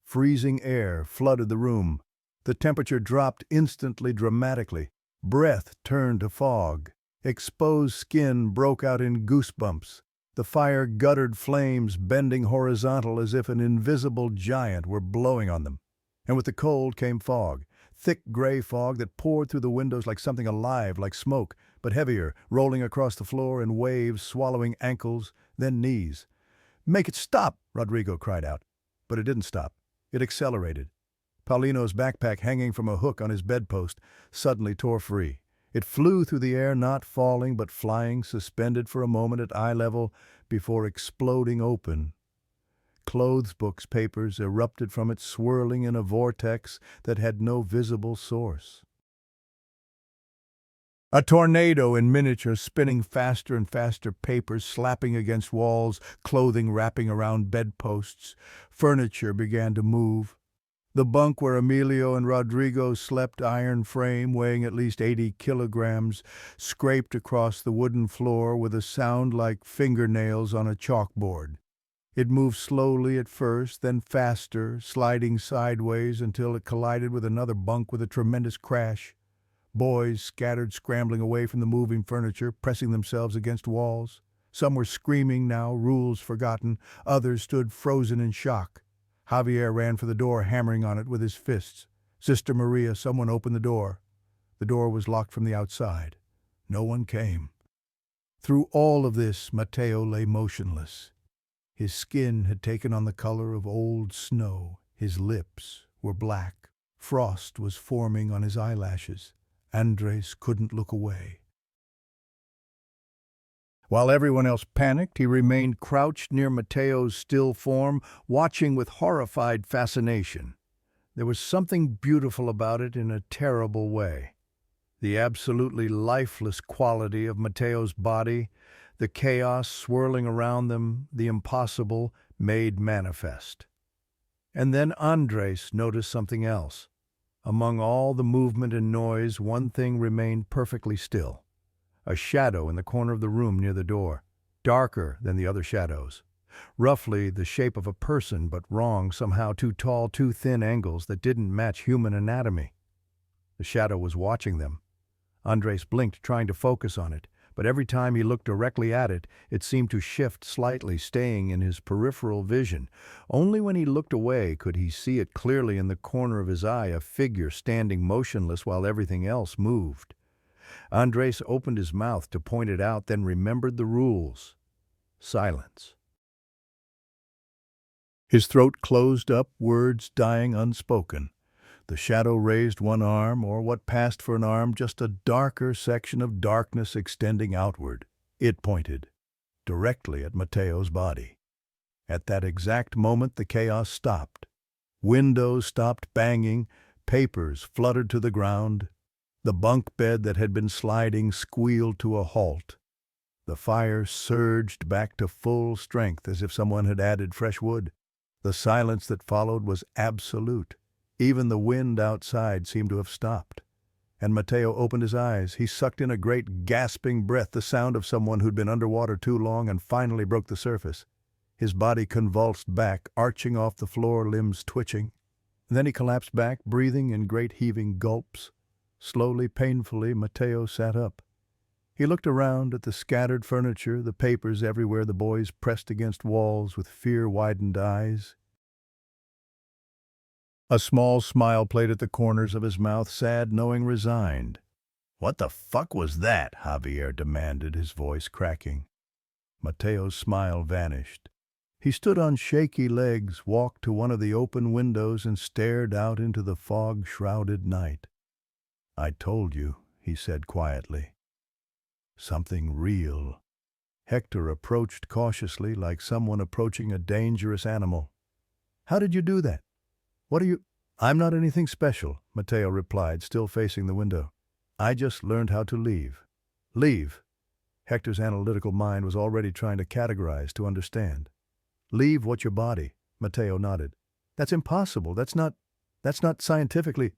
Freezing air flooded the room. The temperature dropped instantly, dramatically. Breath turned to fog. Exposed skin broke out in goosebumps. The fire guttered flames, bending horizontal as if an invisible giant were blowing on them. And with the cold came fog. Thick gray fog that poured through the windows like something alive, like smoke, but heavier, rolling across the floor in waves, swallowing ankles, then knees. "Make it stop!" Rodrigo cried out. But it didn't stop. It accelerated. Paulino's backpack, hanging from a hook on his bedpost, suddenly tore free. It flew through the air, not falling but flying, suspended for a moment at eye level before exploding open. Clothes books papers erupted from it, swirling in a vortex that had no visible source. A tornado in miniature, spinning faster and faster, papers slapping against walls, clothing wrapping around bedposts. Furniture began to move. The bunk where Emilio and Rodrigo slept, iron frame weighing at least 80 kilograms, scraped across the wooden floor with a sound like fingernails on a chalkboard. It moved slowly at first, then faster, sliding sideways until it collided with another bunk with a tremendous crash. Boys scattered, scrambling away from the moving furniture, pressing themselves against walls. Some were screaming now, rules forgotten. Others stood frozen in shock. Javier ran for the door, hammering on it with his fists. "Sister Maria, someone open the door." The door was locked from the outside. No one came. Through all of this, Mateo lay motionless. His skin had taken on the color of old snow. His lips were black. Frost was forming on his eyelashes. Andres couldn't look away. While everyone else panicked, he remained crouched near Mateo's still form, watching with horrified fascination. There was something beautiful about it in a terrible way. The absolutely lifeless quality of Mateo's body, the chaos swirling around them, the impossible made manifest. And then Andres noticed something else. Among all the movement and noise, one thing remained perfectly still. A shadow in the corner of the room near the door, darker than the other shadows. Roughly the shape of a person, but wrong, somehow too tall, too thin angles that didn't match human anatomy. The shadow was watching them. Andres blinked, trying to focus on it, but every time he looked directly at it, it seemed to shift slightly, staying in his peripheral vision. Only when he looked away could he see it clearly in the corner of his eye, a figure standing motionless while everything else moved. Andres opened his mouth to point it out, then remembered the rules. Silence. His throat closed up, words dying unspoken. The shadow raised one arm, or what passed for an arm, just a darker section of darkness extending outward. It pointed directly at Mateo's body. At that exact moment, the chaos stopped. Windows stopped banging, papers fluttered to the ground. The bunk bed that had been sliding squealed to a halt. The fire surged back to full strength as if someone had added fresh wood. The silence that followed was absolute. Even the wind outside seemed to have stopped. And Mateo opened his eyes. He sucked in a great gasping breath, the sound of someone who'd been underwater too long and finally broke the surface. His body convulsed back, arching off the floor, limbs twitching. Then he collapsed back, breathing in great heaving gulps. Slowly, painfully, Mateo sat up. He looked around at the scattered furniture, the papers everywhere, the boys pressed against walls with fear-widened eyes. A small smile played at the corners of his mouth, sad, knowing, resigned. "What the fuck was that?" Javier demanded, his voice cracking. Mateo's smile vanished. He stood on shaky legs, walked to one of the open windows, and stared out into the fog-shrouded night. "I told you," he said quietly. "Something real." Hector approached cautiously, like someone approaching a dangerous animal. "How did you do that? What are you—" "I'm not anything special," Mateo replied, still facing the window. "I just learned how to leave." "Leave?" Hector's analytical mind was already trying to categorize, to understand. "Leave what your body?" Mateo nodded. "That's impossible. That's not scientifically—"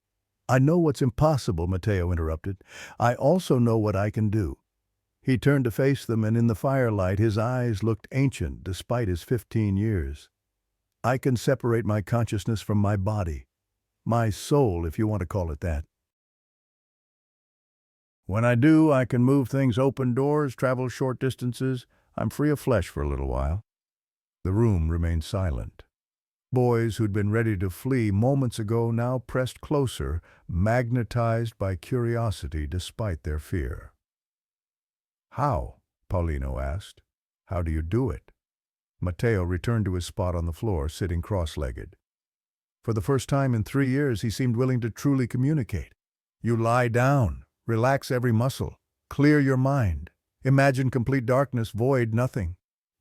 "I know what's impossible," Mateo interrupted. "I also know what I can do." He turned to face them, and in the firelight his eyes looked ancient despite his 15 years. "I can separate my consciousness from my body. My soul, if you want to call it that. When I do, I can move things, open doors, travel short distances. I'm free of flesh for a little while." The room remained silent. Boys who'd been ready to flee moments ago now pressed closer, magnetized by curiosity despite their fear. "How?" Paulino asked. "How do you do it?" Mateo returned to his spot on the floor, sitting cross-legged. For the first time in 3 years, he seemed willing to truly communicate. "You lie down, relax every muscle, clear your mind. Imagine complete darkness, void, nothing.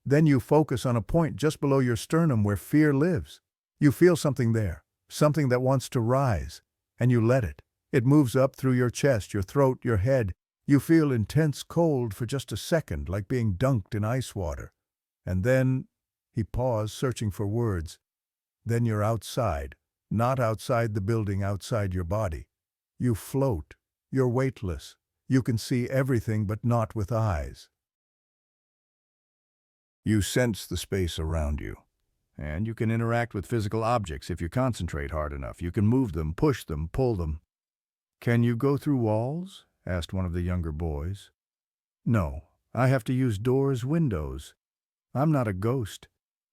Then you focus on a point just below your sternum where fear lives. You feel something there, something that wants to rise, and you let it. It moves up through your chest, your throat, your head. You feel intense cold for just a second, like being dunked in ice water. And then," he paused, searching for words, "then you're outside, not outside the building, outside your body. You float, you're weightless. You can see everything but not with eyes. You sense the space around you. And you can interact with physical objects if you concentrate hard enough. You can move them, push them, pull them." "Can you go through walls?" asked one of the younger boys. "No, I have to use doors, windows. I'm not a ghost.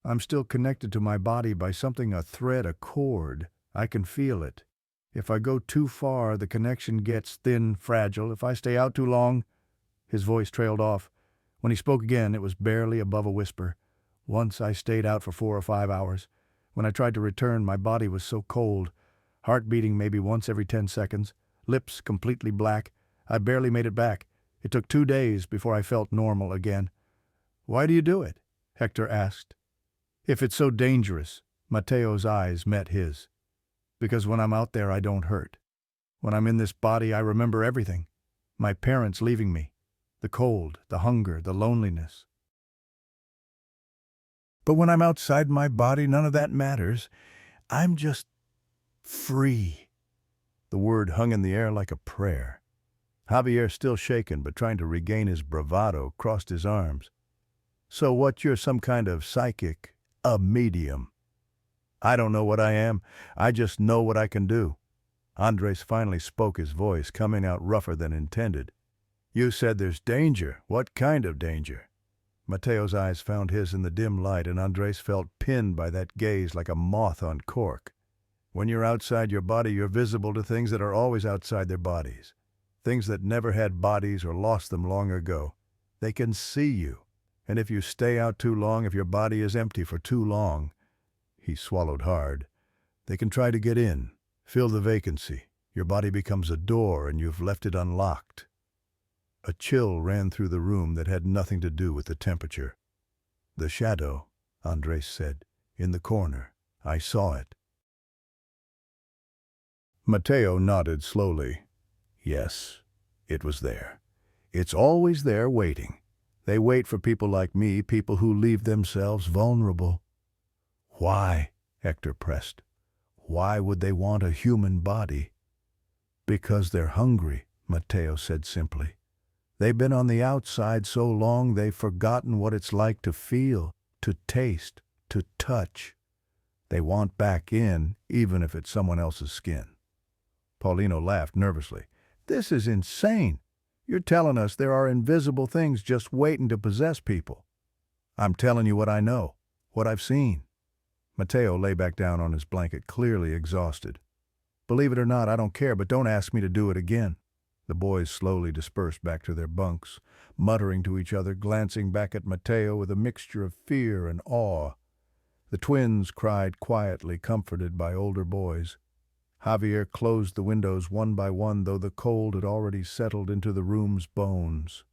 I'm still connected to my body by something, a thread, a cord. I can feel it. If I go too far, the connection gets thin, fragile. If I stay out too long—" His voice trailed off. When he spoke again, it was barely above a whisper. Once I stayed out for 4 or 5 hours. When I tried to return, my body was so cold, heart beating maybe once every 10 seconds, lips completely black. I barely made it back. It took 2 days before I felt normal again. Why do you do it? Hector asked. If it's so dangerous, Mateo's eyes met his. Because when I'm out there, I don't hurt. When I'm in this body, I remember everything. My parents leaving me. The cold, the hunger, the loneliness. But when I'm outside my body, none of that matters. I'm just free. The word hung in the air like a prayer. Javier, still shaken but trying to regain his bravado, crossed his arms. So what, you're some kind of psychic? A medium? I don't know what I am. I just know what I can do. Andres finally spoke, his voice coming out rougher than intended. You said there's danger. What kind of danger? Mateo's eyes found his in the dim light, and Andres felt pinned by that gaze like a moth on cork. When you're outside your body, you're visible to things that are always outside their bodies. Things that never had bodies or lost them long ago. They can see you. And if you stay out too long, if your body is empty for too long, he swallowed hard, they can try to get in, fill the vacancy. Your body becomes a door and you've left it unlocked. A chill ran through the room that had nothing to do with the temperature. The shadow, Andres said, in the corner. I saw it. Mateo nodded slowly. Yes, it was there. It's always there waiting. They wait for people like me, people who leave themselves vulnerable. Why? Hector pressed. Why would they want a human body? Because they're hungry, Mateo said simply. They've been on the outside so long they've forgotten what it's like to feel, to taste, to touch. They want back in, even if it's someone else's skin. Paulino laughed nervously. This is insane. You're telling us there are invisible things just waiting to possess people. I'm telling you what I know, what I've seen. Mateo lay back down on his blanket, clearly exhausted. Believe it or not, I don't care, but don't ask me to do it again. The boys slowly dispersed back to their bunks, muttering to each other, glancing back at Mateo with a mixture of fear and awe. The twins cried quietly, comforted by older boys. Javier closed the windows one by one, though the cold had already settled into the room's bones.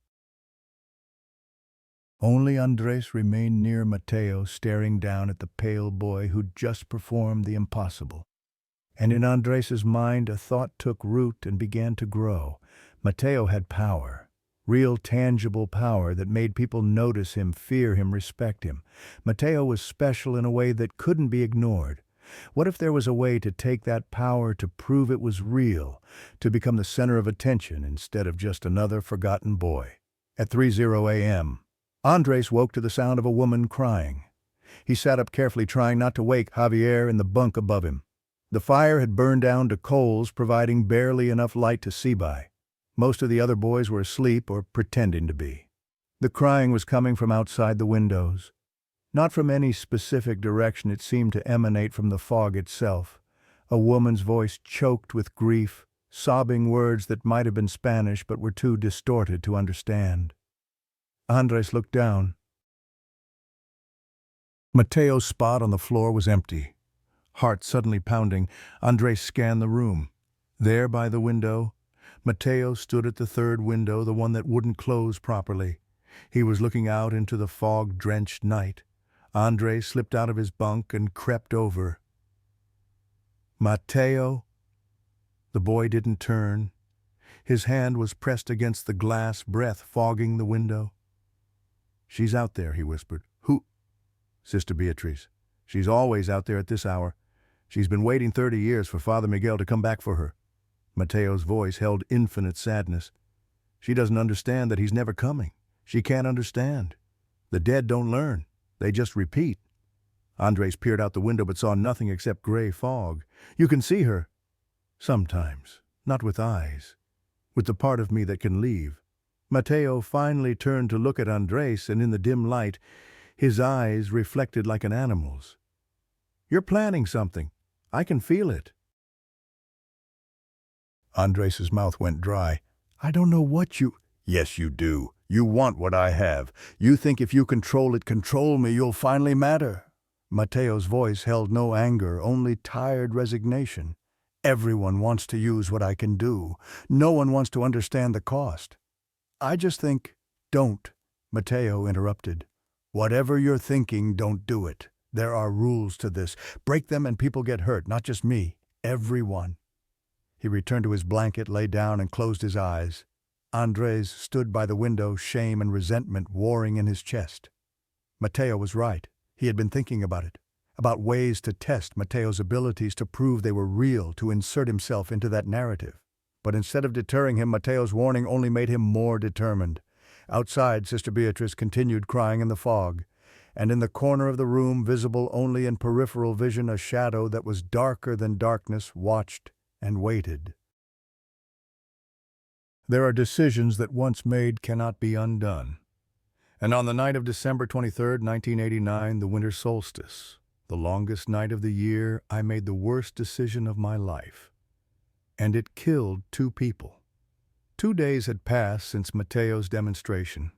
Only Andres remained near Mateo, staring down at the pale boy who'd just performed the impossible. And in Andres's mind a thought took root and began to grow. Mateo had power, real tangible power that made people notice him, fear him, respect him. Mateo was special in a way that couldn't be ignored. What if there was a way to take that power to prove it was real, to become the center of attention instead of just another forgotten boy? At 3:00 a.m., Andres woke to the sound of a woman crying. He sat up carefully, trying not to wake Javier in the bunk above him. The fire had burned down to coals, providing barely enough light to see by. Most of the other boys were asleep or pretending to be. The crying was coming from outside the windows. Not from any specific direction, it seemed to emanate from the fog itself. A woman's voice choked with grief, sobbing words that might have been Spanish but were too distorted to understand. Andres looked down. Mateo's spot on the floor was empty. Heart suddenly pounding, Andres scanned the room. There by the window, Mateo stood at the third window, the one that wouldn't close properly. He was looking out into the fog-drenched night. Andres slipped out of his bunk and crept over. Mateo? The boy didn't turn. His hand was pressed against the glass, breath fogging the window. She's out there, he whispered. Who? Sister Beatrice. She's always out there at this hour. She's been waiting 30 years for Father Miguel to come back for her. Mateo's voice held infinite sadness. She doesn't understand that he's never coming. She can't understand. The dead don't learn. They just repeat. Andres peered out the window but saw nothing except gray fog. You can see her. Sometimes. Not with eyes. With the part of me that can leave. Mateo finally turned to look at Andres, and in the dim light, his eyes reflected like an animal's. You're planning something. I can feel it. Andres's mouth went dry. I don't know what you... Yes, you do. You want what I have. You think if you control me, you'll finally matter. Mateo's voice held no anger, only tired resignation. Everyone wants to use what I can do. No one wants to understand the cost. I just think, don't, Mateo interrupted. Whatever you're thinking, don't do it. There are rules to this. Break them and people get hurt, not just me. Everyone. He returned to his blanket, lay down, and closed his eyes. Andres stood by the window, shame and resentment warring in his chest. Mateo was right. He had been thinking about it, about ways to test Mateo's abilities to prove they were real, to insert himself into that narrative. But instead of deterring him, Mateo's warning only made him more determined. Outside, Sister Beatrice continued crying in the fog, and in the corner of the room, visible only in peripheral vision, a shadow that was darker than darkness watched and waited. There are decisions that once made cannot be undone. And on the night of December 23rd, 1989, the winter solstice, the longest night of the year, I made the worst decision of my life. And it killed 2 people. 2 days had passed since Mateo's demonstration.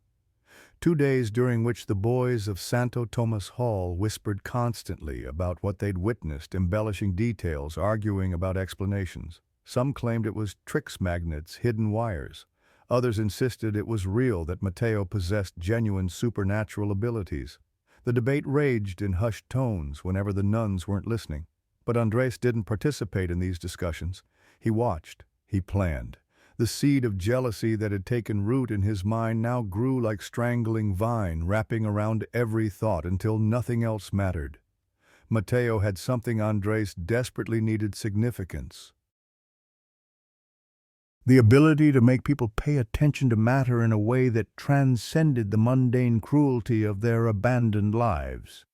2 days during which the boys of Santo Tomas Hall whispered constantly about what they'd witnessed, embellishing details, arguing about explanations. Some claimed it was tricks magnets, hidden wires. Others insisted it was real, that Mateo possessed genuine supernatural abilities. The debate raged in hushed tones whenever the nuns weren't listening. But Andres didn't participate in these discussions. He watched. He planned. The seed of jealousy that had taken root in his mind now grew like strangling vine, wrapping around every thought until nothing else mattered. Mateo had something Andres desperately needed: significance. The ability to make people pay attention to matter in a way that transcended the mundane cruelty of their abandoned lives.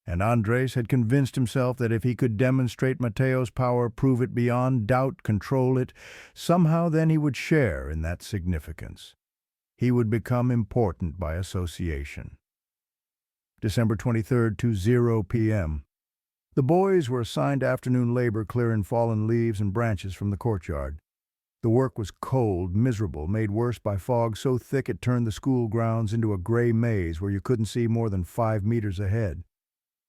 And Andres had convinced himself that if he could demonstrate Mateo's power, prove it beyond doubt, control it, somehow then he would share in that significance. He would become important by association. December 23rd, 2:00 p.m. The boys were assigned afternoon labor clearing fallen leaves and branches from the courtyard. The work was cold, miserable, made worse by fog so thick it turned the school grounds into a gray maze where you couldn't see more than 5 meters ahead.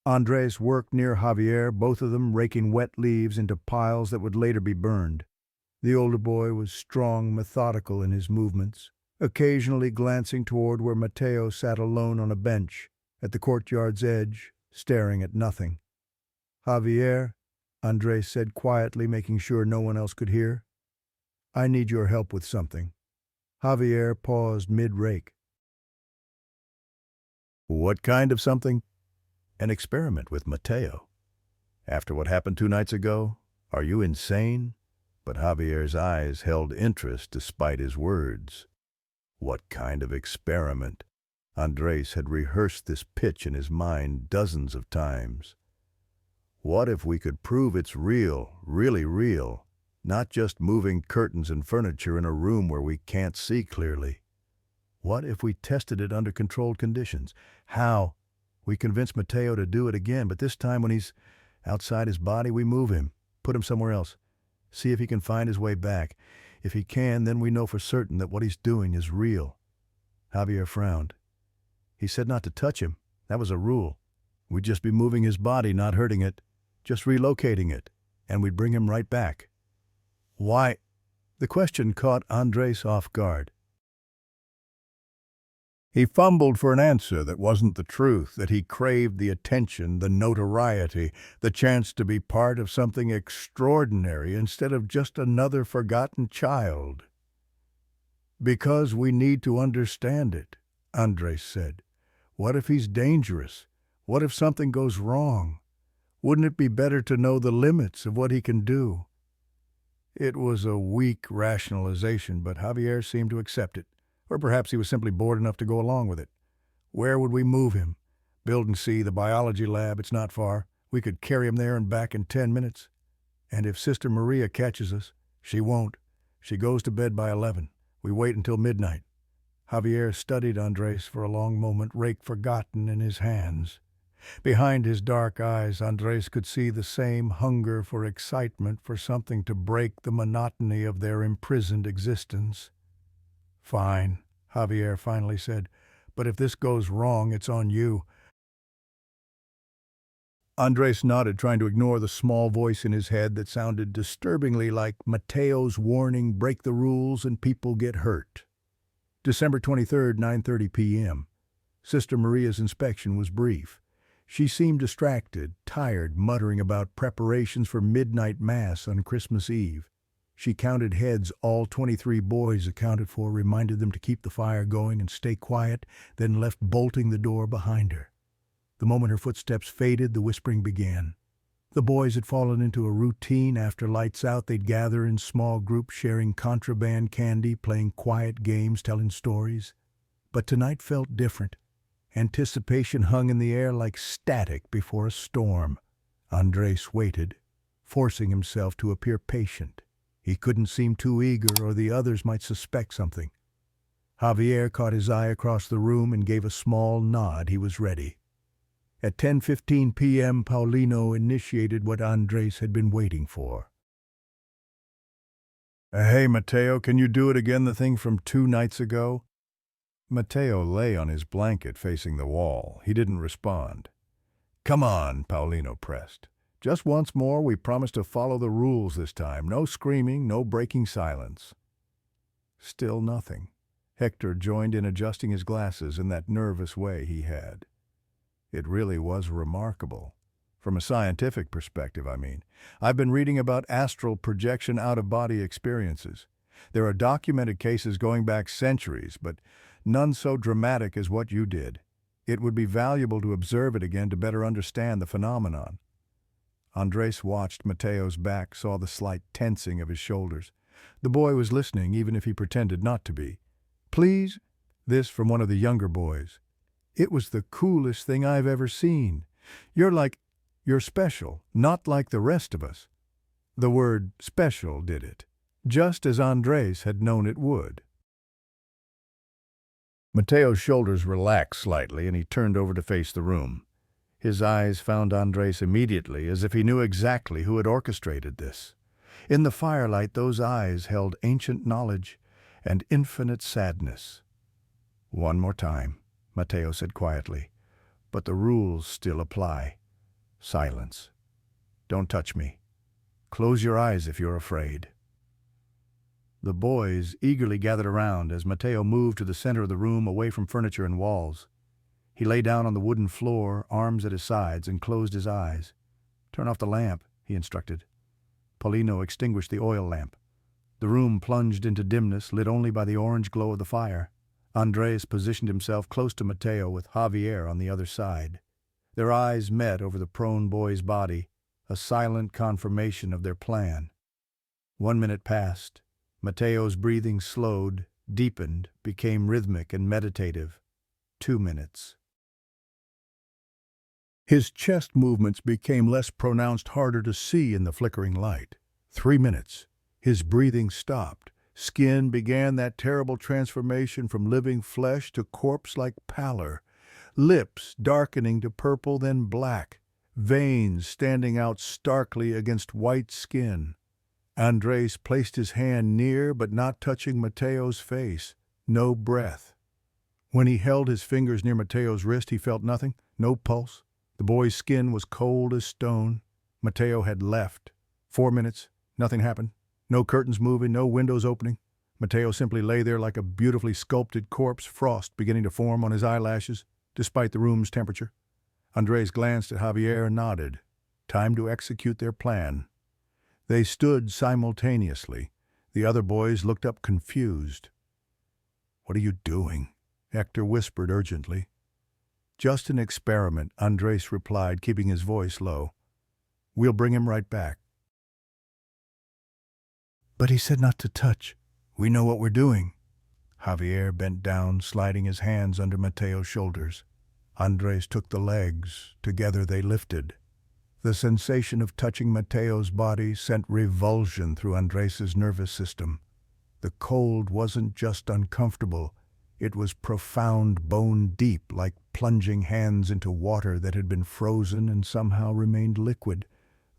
Andres worked near Javier, both of them raking wet leaves into piles that would later be burned. The older boy was strong, methodical in his movements, occasionally glancing toward where Mateo sat alone on a bench at the courtyard's edge, staring at nothing. "Javier," Andres said quietly, making sure no one else could hear, "I need your help with something." Javier paused mid-rake. "What kind of something?" "An experiment with Mateo." "After what happened 2 nights ago? Are you insane?" But Javier's eyes held interest despite his words. What kind of experiment? Andres had rehearsed this pitch in his mind dozens of times. What if we could prove it's real, really real? Not just moving curtains and furniture in a room where we can't see clearly. What if we tested it under controlled conditions? How? We convince Mateo to do it again, but this time when he's outside his body, we move him, put him somewhere else, see if he can find his way back. If he can, then we know for certain that what he's doing is real. Javier frowned. He said not to touch him. That was a rule. We'd just be moving his body, not hurting it, just relocating it, and we'd bring him right back. Why? The question caught Andres off guard. He fumbled for an answer that wasn't the truth, that he craved the attention, the notoriety, the chance to be part of something extraordinary instead of just another forgotten child. "Because we need to understand it," Andres said. "What if he's dangerous? What if something goes wrong? Wouldn't it be better to know the limits of what he can do?" It was a weak rationalization, but Javier seemed to accept it. Or perhaps he was simply bored enough to go along with it. "Where would we move him?" "Building C, the biology lab. It's not far. We could carry him there and back in 10 minutes. And if Sister Maria catches us, she won't. She goes to bed by 11. We wait until midnight." Javier studied Andres for a long moment, rake forgotten in his hands. Behind his dark eyes, Andres could see the same hunger for excitement, for something to break the monotony of their imprisoned existence. "Fine," Javier finally said. "But if this goes wrong, it's on you." Andres nodded, trying to ignore the small voice in his head that sounded disturbingly like Mateo's warning, "Break the rules and people get hurt." December 23rd, 9:30 p.m. Sister Maria's inspection was brief. She seemed distracted, tired, muttering about preparations for midnight mass on Christmas Eve. She counted heads all 23 boys accounted for, reminded them to keep the fire going and stay quiet, then left bolting the door behind her. The moment her footsteps faded, the whispering began. The boys had fallen into a routine. After lights out, they'd gather in small groups, sharing contraband candy, playing quiet games, telling stories. But tonight felt different. Anticipation hung in the air like static before a storm. Andres waited, forcing himself to appear patient. He couldn't seem too eager, or the others might suspect something. Javier caught his eye across the room and gave a small nod. He was ready. At 10:15 p.m., Paulino initiated what Andres had been waiting for. "Hey, Mateo, can you do it again, the thing from 2 nights ago?" Mateo lay on his blanket facing the wall. He didn't respond. "Come on," Paulino pressed. "Just once more, we promise to follow the rules this time. No screaming, no breaking silence." Still nothing. Hector joined in, adjusting his glasses in that nervous way he had. It really was remarkable. From a scientific perspective, I mean. I've been reading about astral projection out-of-body experiences. There are documented cases going back centuries, but none so dramatic as what you did. It would be valuable to observe it again to better understand the phenomenon. Andres watched Mateo's back, saw the slight tensing of his shoulders. The boy was listening, even if he pretended not to be. "Please?" This from one of the younger boys. "It was the coolest thing I've ever seen. You're special, not like the rest of us." The word special did it, just as Andres had known it would. Mateo's shoulders relaxed slightly, and he turned over to face the room. His eyes found Andres immediately, as if he knew exactly who had orchestrated this. In the firelight, those eyes held ancient knowledge and infinite sadness. "One more time," Mateo said quietly, "but the rules still apply. Silence. Don't touch me. Close your eyes if you're afraid." The boys eagerly gathered around as Mateo moved to the center of the room, away from furniture and walls. He lay down on the wooden floor, arms at his sides, and closed his eyes. "Turn off the lamp," he instructed. Paulino extinguished the oil lamp. The room plunged into dimness, lit only by the orange glow of the fire. Andres positioned himself close to Mateo, with Javier on the other side. Their eyes met over the prone boy's body, a silent confirmation of their plan. 1 minute passed. Mateo's breathing slowed, deepened, became rhythmic and meditative. 2 minutes. His chest movements became less pronounced, harder to see in the flickering light. 3 minutes. His breathing stopped. Skin began that terrible transformation from living flesh to corpse-like pallor. Lips darkening to purple, then black. Veins standing out starkly against white skin. Andres placed his hand near, but not touching Mateo's face. No breath. When he held his fingers near Mateo's wrist, he felt nothing. No pulse. The boy's skin was cold as stone. Mateo had left. 4 minutes. Nothing happened. No curtains moving, no windows opening. Mateo simply lay there like a beautifully sculpted corpse, frost beginning to form on his eyelashes, despite the room's temperature. Andres glanced at Javier and nodded. Time to execute their plan. They stood simultaneously. The other boys looked up confused. "What are you doing?" Hector whispered urgently. "Just an experiment," Andres replied, keeping his voice low. "We'll bring him right back." "But he said not to touch." "We know what we're doing." Javier bent down, sliding his hands under Mateo's shoulders. Andres took the legs. Together they lifted. The sensation of touching Mateo's body sent revulsion through Andres's nervous system. The cold wasn't just uncomfortable. It was profound, bone-deep, like plunging hands into water that had been frozen and somehow remained liquid.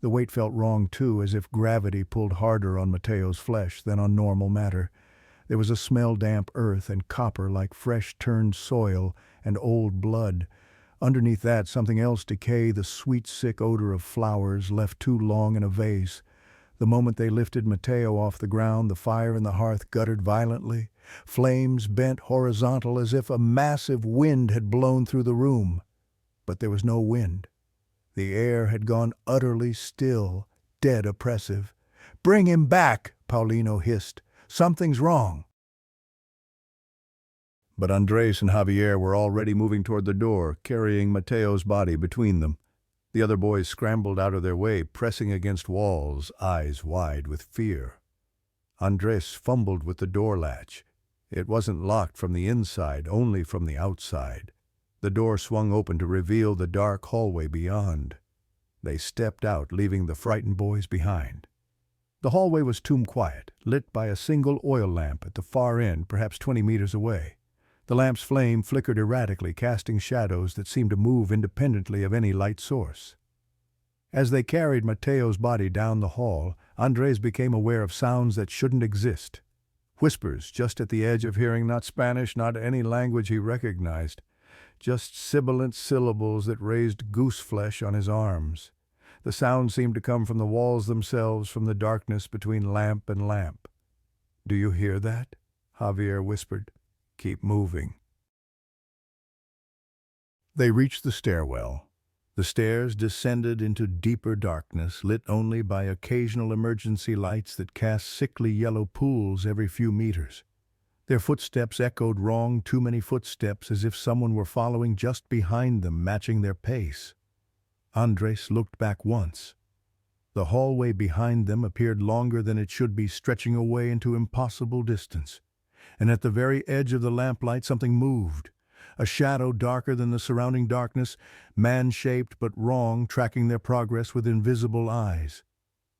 The weight felt wrong, too, as if gravity pulled harder on Mateo's flesh than on normal matter. There was a smell damp earth and copper like fresh turned soil and old blood. Underneath that, something else decay, the sweet, sick odor of flowers left too long in a vase. The moment they lifted Mateo off the ground, the fire in the hearth guttered violently. Flames bent horizontal as if a massive wind had blown through the room. But there was no wind. The air had gone utterly still, dead oppressive. "Bring him back," Paulino hissed. "Something's wrong." But Andres and Javier were already moving toward the door, carrying Mateo's body between them. The other boys scrambled out of their way, pressing against walls, eyes wide with fear. Andres fumbled with the door latch. It wasn't locked from the inside, only from the outside. The door swung open to reveal the dark hallway beyond. They stepped out, leaving the frightened boys behind. The hallway was tomb quiet, lit by a single oil lamp at the far end, perhaps 20 meters away. The lamp's flame flickered erratically, casting shadows that seemed to move independently of any light source. As they carried Mateo's body down the hall, Andres became aware of sounds that shouldn't exist. Whispers just at the edge of hearing, not Spanish, not any language he recognized, just sibilant syllables that raised goose flesh on his arms. The sound seemed to come from the walls themselves, from the darkness between lamp and lamp. "Do you hear that?" Javier whispered. "Keep moving." They reached the stairwell. The stairs descended into deeper darkness, lit only by occasional emergency lights that cast sickly yellow pools every few meters. Their footsteps echoed wrong, too many footsteps, as if someone were following just behind them, matching their pace. Andres looked back once. The hallway behind them appeared longer than it should be, stretching away into impossible distance. And at the very edge of the lamplight something moved. A shadow darker than the surrounding darkness, man-shaped but wrong, tracking their progress with invisible eyes.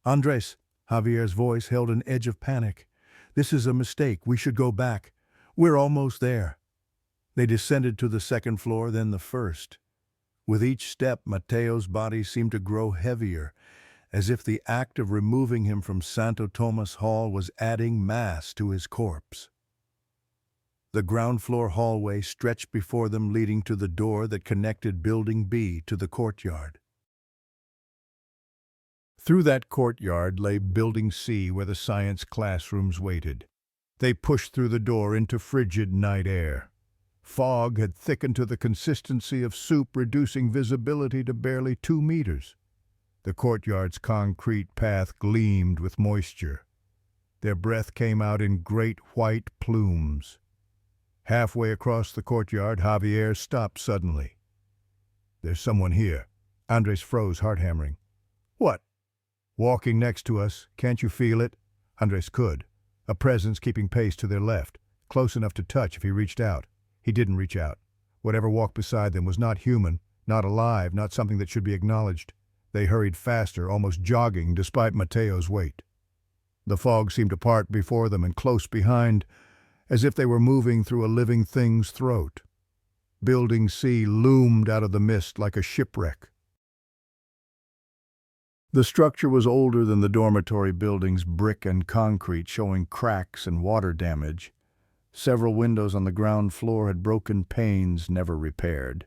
"Andres," Javier's voice held an edge of panic. "This is a mistake. We should go back. We're almost there." They descended to the second floor, then the first. With each step, Mateo's body seemed to grow heavier, as if the act of removing him from Santo Tomas Hall was adding mass to his corpse. The ground-floor hallway stretched before them, leading to the door that connected Building B to the courtyard. Through that courtyard lay Building C, where the science classrooms waited. They pushed through the door into frigid night air. Fog had thickened to the consistency of soup, reducing visibility to barely 2 meters. The courtyard's concrete path gleamed with moisture. Their breath came out in great white plumes. Halfway across the courtyard, Javier stopped suddenly. "There's someone here." Andres froze, heart hammering. "What?" "Walking next to us. Can't you feel it?" Andres could. A presence keeping pace to their left, close enough to touch if he reached out. He didn't reach out. Whatever walked beside them was not human, not alive, not something that should be acknowledged. They hurried faster, almost jogging, despite Mateo's weight. The fog seemed to part before them and close behind, as if they were moving through a living thing's throat. Building C loomed out of the mist like a shipwreck. The structure was older than the dormitory buildings, brick and concrete, showing cracks and water damage. Several windows on the ground floor had broken panes, never repaired.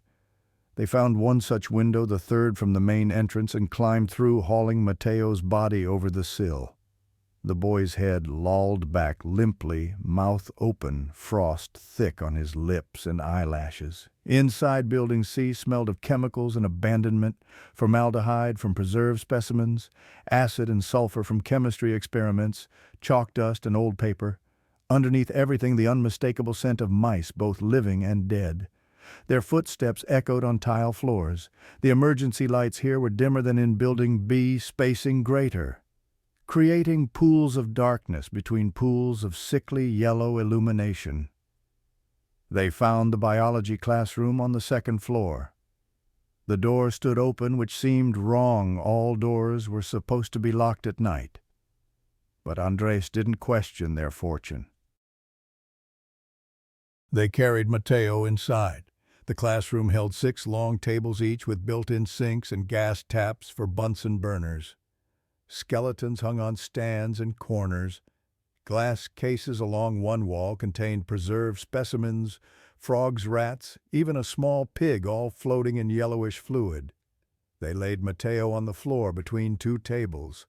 They found one such window, the third from the main entrance, and climbed through, hauling Mateo's body over the sill. The boy's head lolled back limply, mouth open, frost thick on his lips and eyelashes. Inside Building C smelled of chemicals and abandonment, formaldehyde from preserved specimens, acid and sulfur from chemistry experiments, chalk dust and old paper. Underneath everything, the unmistakable scent of mice, both living and dead. Their footsteps echoed on tile floors. The emergency lights here were dimmer than in Building B, spacing greater, creating pools of darkness between pools of sickly yellow illumination. They found the biology classroom on the second floor. The door stood open, which seemed wrong. All doors were supposed to be locked at night. But Andres didn't question their fortune. They carried Mateo inside. The classroom held 6 long tables each, with built-in sinks and gas taps for Bunsen burners. Skeletons hung on stands and corners. Glass cases along one wall contained preserved specimens, frogs, rats, even a small pig, all floating in yellowish fluid. They laid Mateo on the floor between two tables.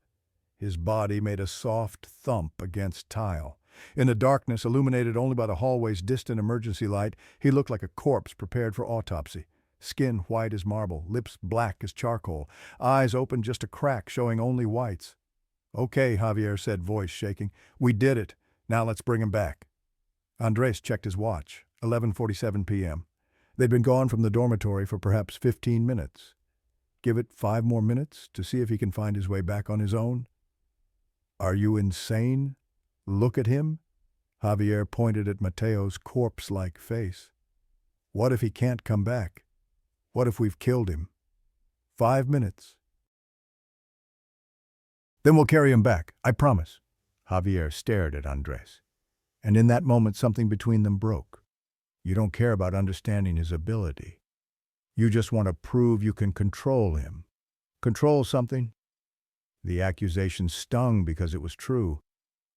His body made a soft thump against tile. In the darkness, illuminated only by the hallway's distant emergency light, he looked like a corpse prepared for autopsy. Skin white as marble, lips black as charcoal, eyes open just a crack showing only whites. "Okay," Javier said, voice shaking. "We did it. Now let's bring him back." Andres checked his watch. 11:47 p.m. They'd been gone from the dormitory for perhaps 15 minutes. Give it 5 more minutes to see if he can find his way back on his own. "Are you insane? Look at him." Javier pointed at Mateo's corpse-like face. "What if he can't come back? What if we've killed him? 5 minutes. Then we'll carry him back, I promise." Javier stared at Andres. And in that moment something between them broke. You don't care about understanding his ability. You just want to prove you can control him. Control something? The accusation stung because it was true.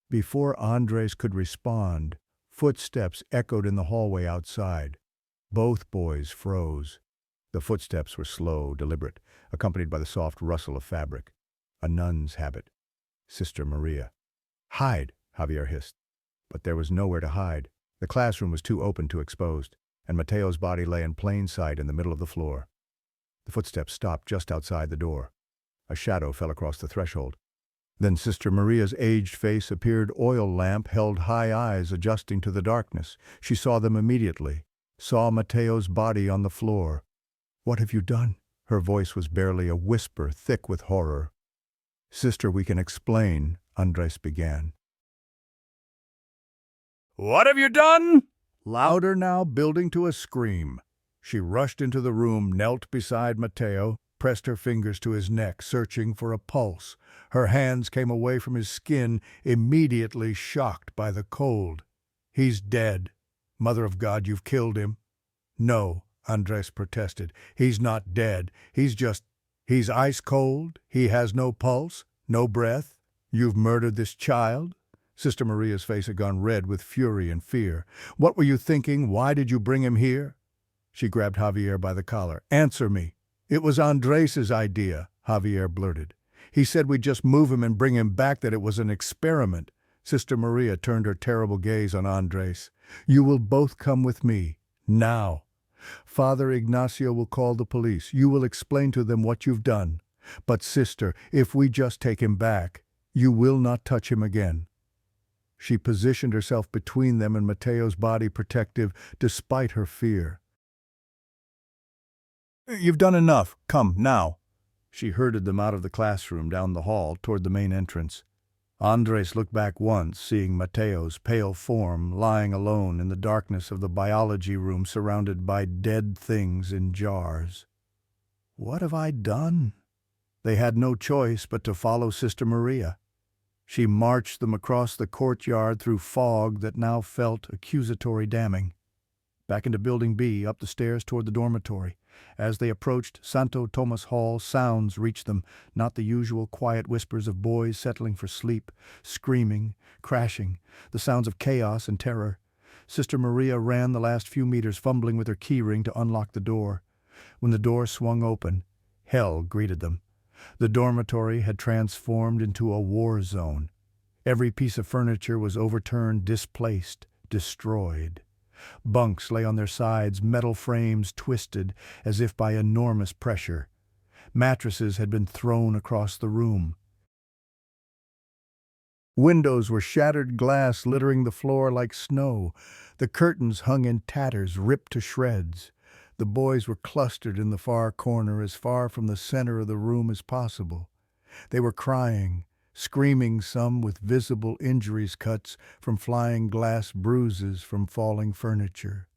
Before Andres could respond, footsteps echoed in the hallway outside. Both boys froze. The footsteps were slow, deliberate, accompanied by the soft rustle of fabric. A nun's habit. Sister Maria. "Hide," Javier hissed. But there was nowhere to hide. The classroom was too open, too exposed, and Mateo's body lay in plain sight in the middle of the floor. The footsteps stopped just outside the door. A shadow fell across the threshold. Then Sister Maria's aged face appeared, oil lamp held high eyes adjusting to the darkness. She saw them immediately, saw Mateo's body on the floor. "What have you done?" Her voice was barely a whisper, thick with horror. "Sister, we can explain," Andres began. "What have you done?" Louder now, building to a scream. She rushed into the room, knelt beside Mateo, pressed her fingers to his neck, searching for a pulse. Her hands came away from his skin, immediately shocked by the cold. "He's dead. Mother of God, you've killed him." "No," Andres protested. "He's not dead. He's ice cold. He has no pulse, no breath. You've murdered this child?" Sister Maria's face had gone red with fury and fear. "What were you thinking? Why did you bring him here?" She grabbed Javier by the collar. "Answer me." "It was Andres's idea," Javier blurted. "He said we'd just move him and bring him back, that it was an experiment." Sister Maria turned her terrible gaze on Andres. "You will both come with me. Now. Father Ignacio will call the police. You will explain to them what you've done. But, sister, if we just take him back, you will not touch him again." She positioned herself between them and Mateo's body, protective, despite her fear. "You've done enough. Come, now." She herded them out of the classroom, down the hall, toward the main entrance. Andres looked back once, seeing Mateo's pale form lying alone in the darkness of the biology room, surrounded by dead things in jars. "What have I done?" They had no choice but to follow Sister Maria. She marched them across the courtyard through fog that now felt accusatory damning. Back into Building B, up the stairs toward the dormitory. As they approached Santo Tomas Hall, sounds reached them, not the usual quiet whispers of boys settling for sleep, screaming, crashing, the sounds of chaos and terror. Sister Maria ran the last few meters, fumbling with her keyring to unlock the door. When the door swung open, hell greeted them. The dormitory had transformed into a war zone. Every piece of furniture was overturned, displaced, destroyed. Bunks lay on their sides, metal frames twisted as if by enormous pressure. Mattresses had been thrown across the room. Windows were shattered glass littering the floor like snow. The curtains hung in tatters, ripped to shreds. The boys were clustered in the far corner, as far from the center of the room as possible. They were crying, screaming, some with visible injuries, cuts from flying glass, bruises from falling furniture.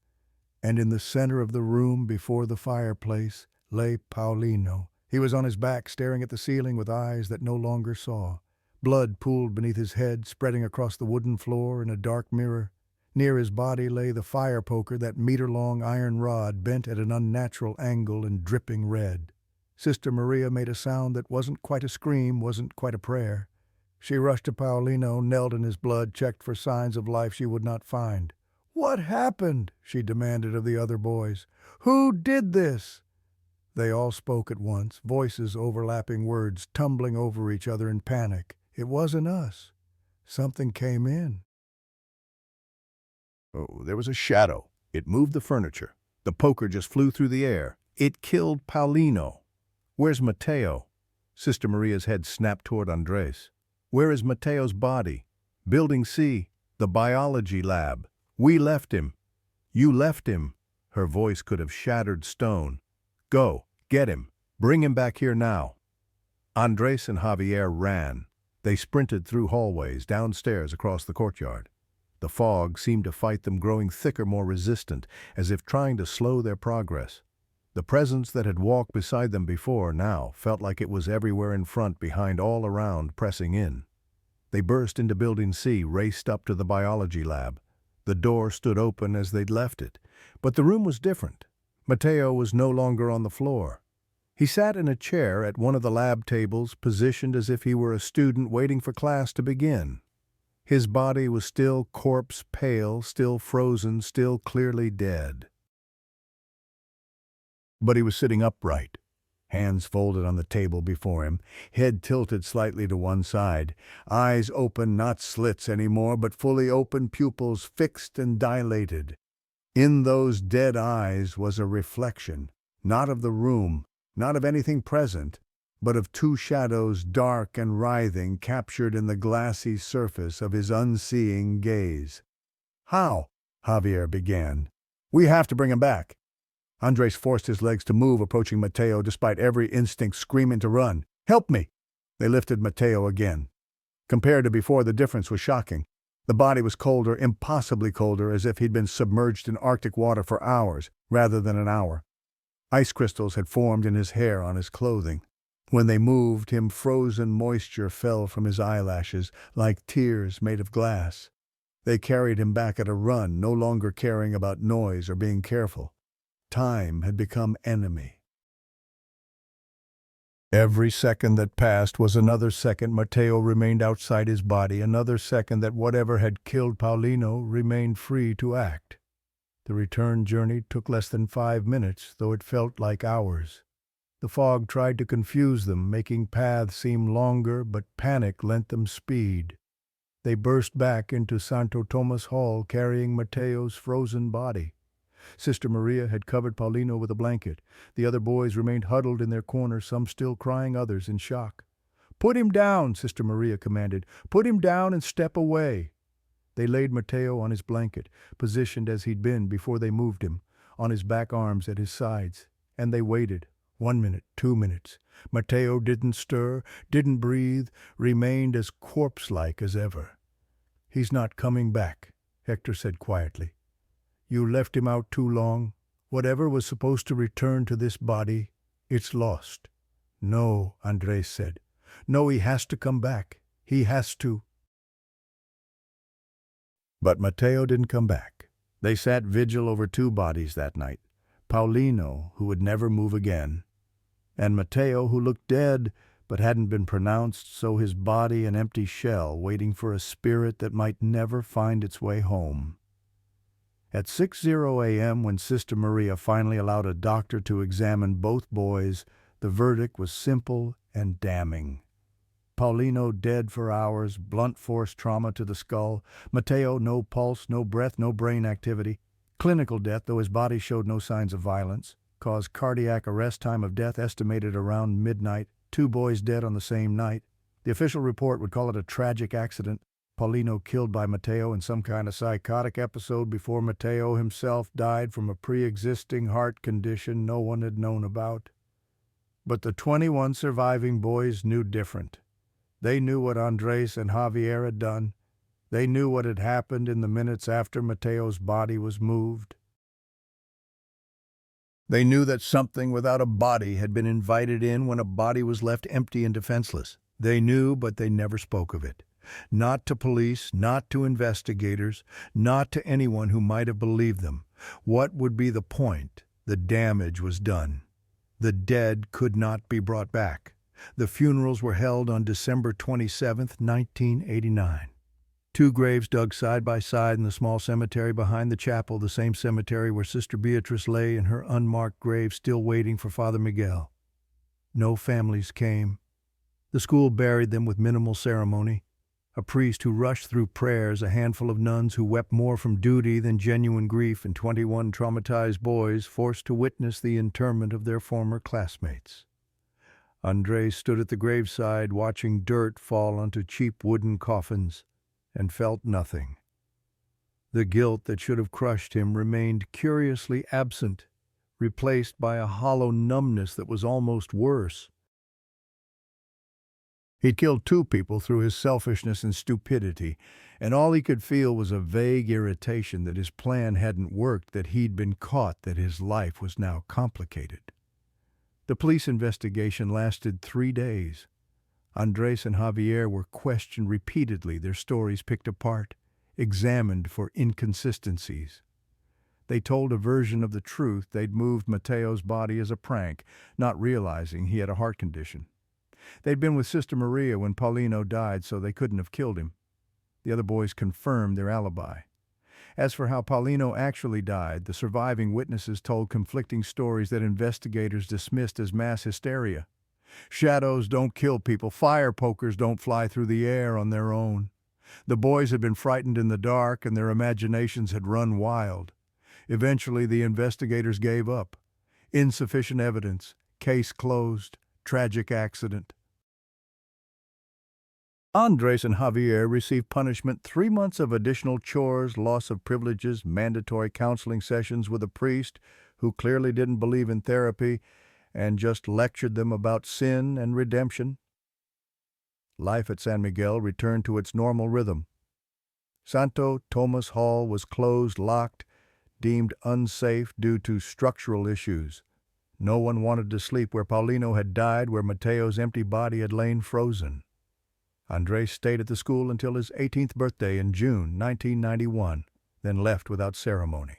And in the center of the room, before the fireplace, lay Paulino. He was on his back, staring at the ceiling with eyes that no longer saw. Blood pooled beneath his head, spreading across the wooden floor in a dark mirror. Near his body lay the fire poker, that meter-long iron rod bent at an unnatural angle and dripping red. Sister Maria made a sound that wasn't quite a scream, wasn't quite a prayer. She rushed to Paulino, knelt in his blood, checked for signs of life she would not find. "What happened?" she demanded of the other boys. "Who did this?" They all spoke at once, voices overlapping words, tumbling over each other in panic. "It wasn't us. Something came in." Oh, there was a shadow. It moved the furniture. The poker just flew through the air. It killed Paulino. "Where's Mateo?" Sister Maria's head snapped toward Andres. "Where is Mateo's body?" "Building C, the biology lab. We left him." "You left him." Her voice could have shattered stone. "Go, get him. Bring him back here now." Andres and Javier ran. They sprinted through hallways, downstairs, across the courtyard. The fog seemed to fight them, growing thicker, more resistant, as if trying to slow their progress. The presence that had walked beside them before now felt like it was everywhere in front, behind, all around, pressing in. They burst into Building C, raced up to the biology lab. The door stood open as they'd left it, but the room was different. Mateo was no longer on the floor. He sat in a chair at one of the lab tables, positioned as if he were a student waiting for class to begin. His body was still corpse-pale, still frozen, still clearly dead. But he was sitting upright, hands folded on the table before him, head tilted slightly to one side, eyes open, not slits anymore, but fully open, pupils fixed and dilated. In those dead eyes was a reflection, not of the room, not of anything present, but of two shadows, dark and writhing, captured in the glassy surface of his unseeing gaze. "How?" Javier began. "We have to bring him back." Andres forced his legs to move, approaching Mateo, despite every instinct screaming to run. "Help me!" They lifted Mateo again. Compared to before, the difference was shocking. The body was colder, impossibly colder, as if he'd been submerged in Arctic water for hours, rather than an hour. Ice crystals had formed in his hair, on his clothing. When they moved him, frozen moisture fell from his eyelashes, like tears made of glass. They carried him back at a run, no longer caring about noise or being careful. Time had become enemy. Every second that passed was another second Mateo remained outside his body, another second that whatever had killed Paulino remained free to act. The return journey took less than 5 minutes, though it felt like hours. The fog tried to confuse them, making paths seem longer, but panic lent them speed. They burst back into Santo Tomas Hall, carrying Mateo's frozen body. Sister Maria had covered Paulino with a blanket. The other boys remained huddled in their corners, some still crying, others in shock. "Put him down," Sister Maria commanded. "Put him down and step away." They laid Mateo on his blanket, positioned as he'd been before they moved him, on his back arms at his sides. And they waited. 1 minute, 2 minutes. Mateo didn't stir, didn't breathe, remained as corpse-like as ever. "He's not coming back," Hector said quietly. "You left him out too long. Whatever was supposed to return to this body, it's lost." "No," Andres said. "No, he has to come back. He has to." But Mateo didn't come back. They sat vigil over 2 bodies that night. Paulino, who would never move again, and Mateo, who looked dead but hadn't been pronounced, so his body an empty shell waiting for a spirit that might never find its way home. At 6:00 a.m., when Sister Maria finally allowed a doctor to examine both boys, the verdict was simple and damning. Paulino dead for hours, blunt force trauma to the skull. Mateo no pulse, no breath, no brain activity. Clinical death, though his body showed no signs of violence. Caused cardiac arrest, time of death estimated around midnight. 2 boys dead on the same night. The official report would call it a tragic accident. Paulino killed by Mateo in some kind of psychotic episode before Mateo himself died from a pre-existing heart condition no one had known about. But the 21 surviving boys knew different. They knew what Andres and Javier had done. They knew what had happened in the minutes after Mateo's body was moved. They knew that something without a body had been invited in when a body was left empty and defenseless. They knew, but they never spoke of it. Not to police, not to investigators, not to anyone who might have believed them. What would be the point? The damage was done. The dead could not be brought back. The funerals were held on December 27, 1989. Two graves dug side by side in the small cemetery behind the chapel, the same cemetery where Sister Beatrice lay in her unmarked grave still waiting for Father Miguel. No families came. The school buried them with minimal ceremony. A priest who rushed through prayers, a handful of nuns who wept more from duty than genuine grief, and 21 traumatized boys forced to witness the interment of their former classmates. Andres stood at the graveside watching dirt fall onto cheap wooden coffins and felt nothing. The guilt that should have crushed him remained curiously absent, replaced by a hollow numbness that was almost worse. He'd killed 2 people through his selfishness and stupidity, and all he could feel was a vague irritation that his plan hadn't worked, that he'd been caught, that his life was now complicated. The police investigation lasted 3 days. Andres and Javier were questioned repeatedly, their stories picked apart, examined for inconsistencies. They told a version of the truth. They'd moved Mateo's body as a prank, not realizing he had a heart condition. They'd been with Sister Maria when Paulino died, so they couldn't have killed him. The other boys confirmed their alibi. As for how Paulino actually died, the surviving witnesses told conflicting stories that investigators dismissed as mass hysteria. Shadows don't kill people. Fire pokers don't fly through the air on their own. The boys had been frightened in the dark, and their imaginations had run wild. Eventually, the investigators gave up. Insufficient evidence. Case closed. Tragic accident. Andres and Javier received punishment: 3 months of additional chores, loss of privileges, mandatory counseling sessions with a priest who clearly didn't believe in therapy and just lectured them about sin and redemption. Life at San Miguel returned to its normal rhythm. Santo Tomas Hall was closed, locked, deemed unsafe due to structural issues. No one wanted to sleep where Paulino had died, where Mateo's empty body had lain frozen. Andres stayed at the school until his 18th birthday in June 1991, then left without ceremony.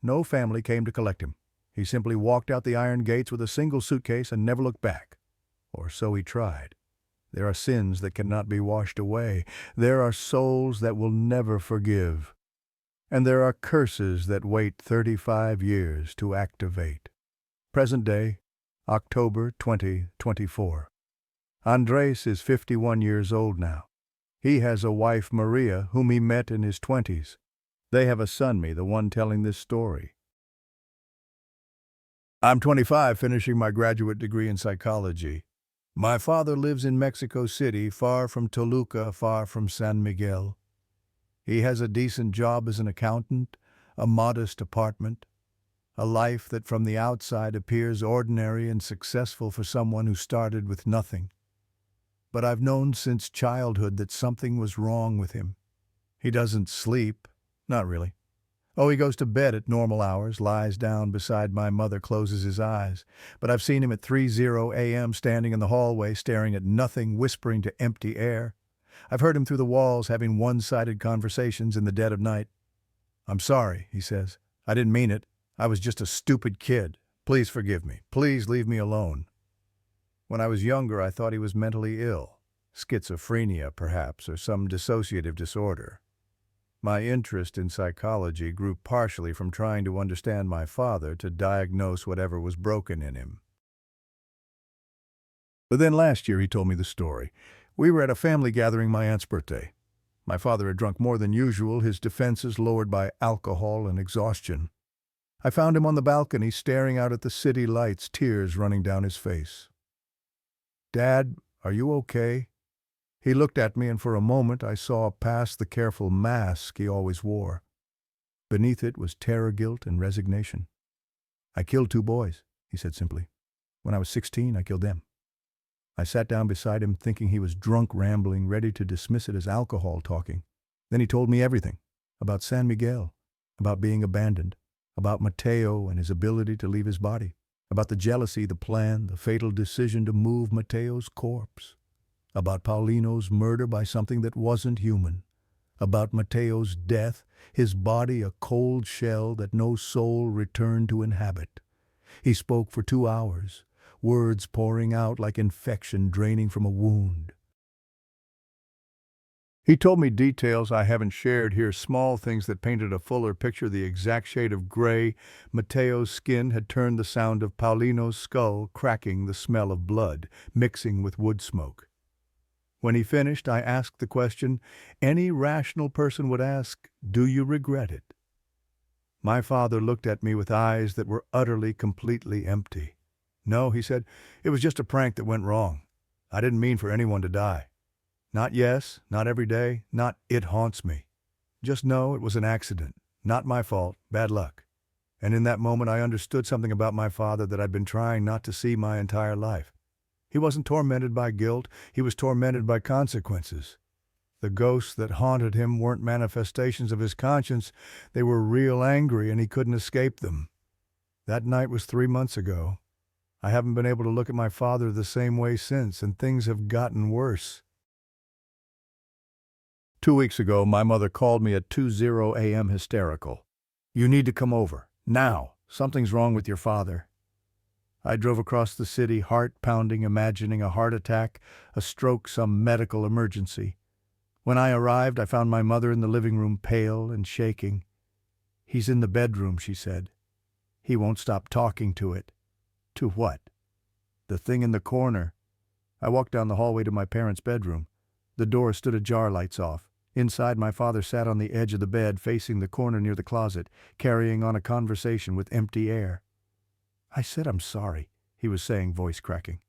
No family came to collect him. He simply walked out the iron gates with a single suitcase and never looked back. Or so he tried. There are sins that cannot be washed away. There are souls that will never forgive. And there are curses that wait 35 years to activate. Present day, October 2024. Andres is 51 years old now. He has a wife, Maria, whom he met in his 20s. They have a son, me, the one telling this story. I'm 25, finishing my graduate degree in psychology. My father lives in Mexico City, far from Toluca, far from San Miguel. He has a decent job as an accountant, a modest apartment, a life that from the outside appears ordinary and successful for someone who started with nothing. But I've known since childhood that something was wrong with him. He doesn't sleep, not really. Oh, he goes to bed at normal hours, lies down beside my mother, closes his eyes. But I've seen him at 3:00 a.m. standing in the hallway, staring at nothing, whispering to empty air. I've heard him through the walls having one-sided conversations in the dead of night. I'm sorry, he says. I didn't mean it. I was just a stupid kid. Please forgive me. Please leave me alone. When I was younger, I thought he was mentally ill. Schizophrenia, perhaps, or some dissociative disorder. My interest in psychology grew partially from trying to understand my father, to diagnose whatever was broken in him. But then last year he told me the story. We were at a family gathering my aunt's birthday. My father had drunk more than usual, his defenses lowered by alcohol and exhaustion. I found him on the balcony, staring out at the city lights, tears running down his face. "Dad, are you okay?" He looked at me, and for a moment I saw past the careful mask he always wore. Beneath it was terror, guilt, and resignation. "I killed 2 boys," he said simply. "When I was 16, I killed them." I sat down beside him, thinking he was drunk rambling, ready to dismiss it as alcohol talking. Then he told me everything. About San Miguel, about being abandoned, about Mateo and his ability to leave his body, about the jealousy, the plan, the fatal decision to move Mateo's corpse, about Paulino's murder by something that wasn't human, about Mateo's death, his body a cold shell that no soul returned to inhabit. He spoke for 2 hours, words pouring out like infection draining from a wound. He told me details I haven't shared here, small things that painted a fuller picture, the exact shade of gray. Mateo's skin had turned, the sound of Paulino's skull cracking, the smell of blood mixing with wood smoke. When he finished, I asked the question any rational person would ask, do you regret it? My father looked at me with eyes that were utterly, completely empty. No, he said, it was just a prank that went wrong. I didn't mean for anyone to die. Not yes, not every day, not it haunts me. Just know it was an accident, not my fault, bad luck. And in that moment I understood something about my father that I'd been trying not to see my entire life. He wasn't tormented by guilt, he was tormented by consequences. The ghosts that haunted him weren't manifestations of his conscience, they were real angry and he couldn't escape them. That night was 3 months ago. I haven't been able to look at my father the same way since, and things have gotten worse. 2 weeks ago, my mother called me at 2:00 a.m. hysterical. You need to come over, now. Something's wrong with your father. I drove across the city, heart pounding, imagining a heart attack, a stroke, some medical emergency. When I arrived, I found my mother in the living room, pale and shaking. He's in the bedroom, she said. He won't stop talking to it. To what? The thing in the corner. I walked down the hallway to my parents' bedroom. The door stood ajar, lights off. Inside, my father sat on the edge of the bed, facing the corner near the closet, carrying on a conversation with empty air. I said, I'm sorry, he was saying, voice cracking.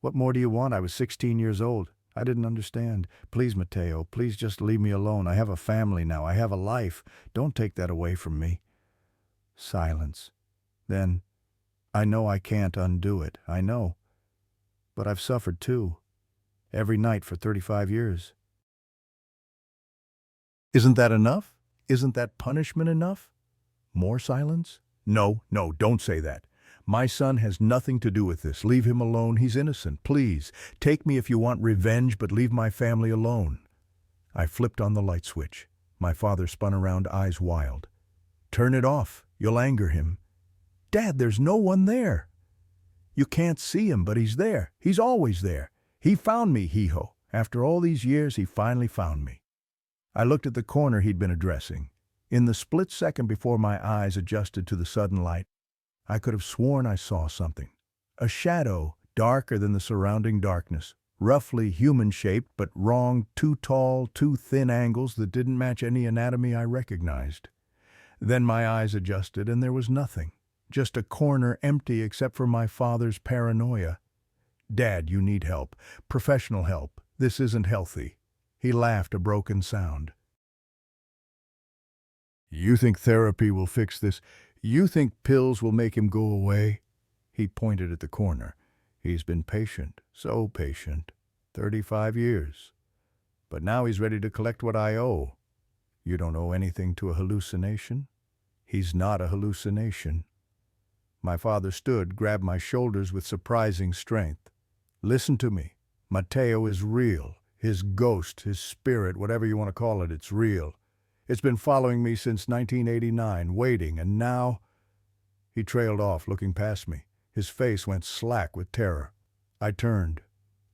What more do you want? I was 16 years old. I didn't understand. Please, Mateo, please just leave me alone. I have a family now. I have a life. Don't take that away from me. Silence. Then, I know I can't undo it. I know. But I've suffered too. Every night for 35 years. Isn't that enough? Isn't that punishment enough? More silence? No, don't say that. My son has nothing to do with this. Leave him alone. He's innocent. Please, take me if you want revenge, but leave my family alone. I flipped on the light switch. My father spun around, eyes wild. Turn it off. You'll anger him. Dad, there's no one there. You can't see him, but he's there. He's always there. He found me, hee-ho. After all these years, he finally found me. I looked at the corner he'd been addressing. In the split second before my eyes adjusted to the sudden light, I could have sworn I saw something. A shadow, darker than the surrounding darkness, roughly human-shaped but wrong, too tall, too thin angles that didn't match any anatomy I recognized. Then my eyes adjusted and there was nothing. Just a corner empty except for my father's paranoia. Dad, you need help. Professional help. This isn't healthy. He laughed, a broken sound. You think therapy will fix this? You think pills will make him go away? He pointed at the corner. He's been patient, so patient. 35 years. But now he's ready to collect what I owe. You don't owe anything to a hallucination? He's not a hallucination. My father stood, grabbed my shoulders with surprising strength. Listen to me. Mateo is real. His ghost, his spirit, whatever you want to call it, it's real. It's been following me since 1989, waiting, and now... He trailed off, looking past me. His face went slack with terror. I turned.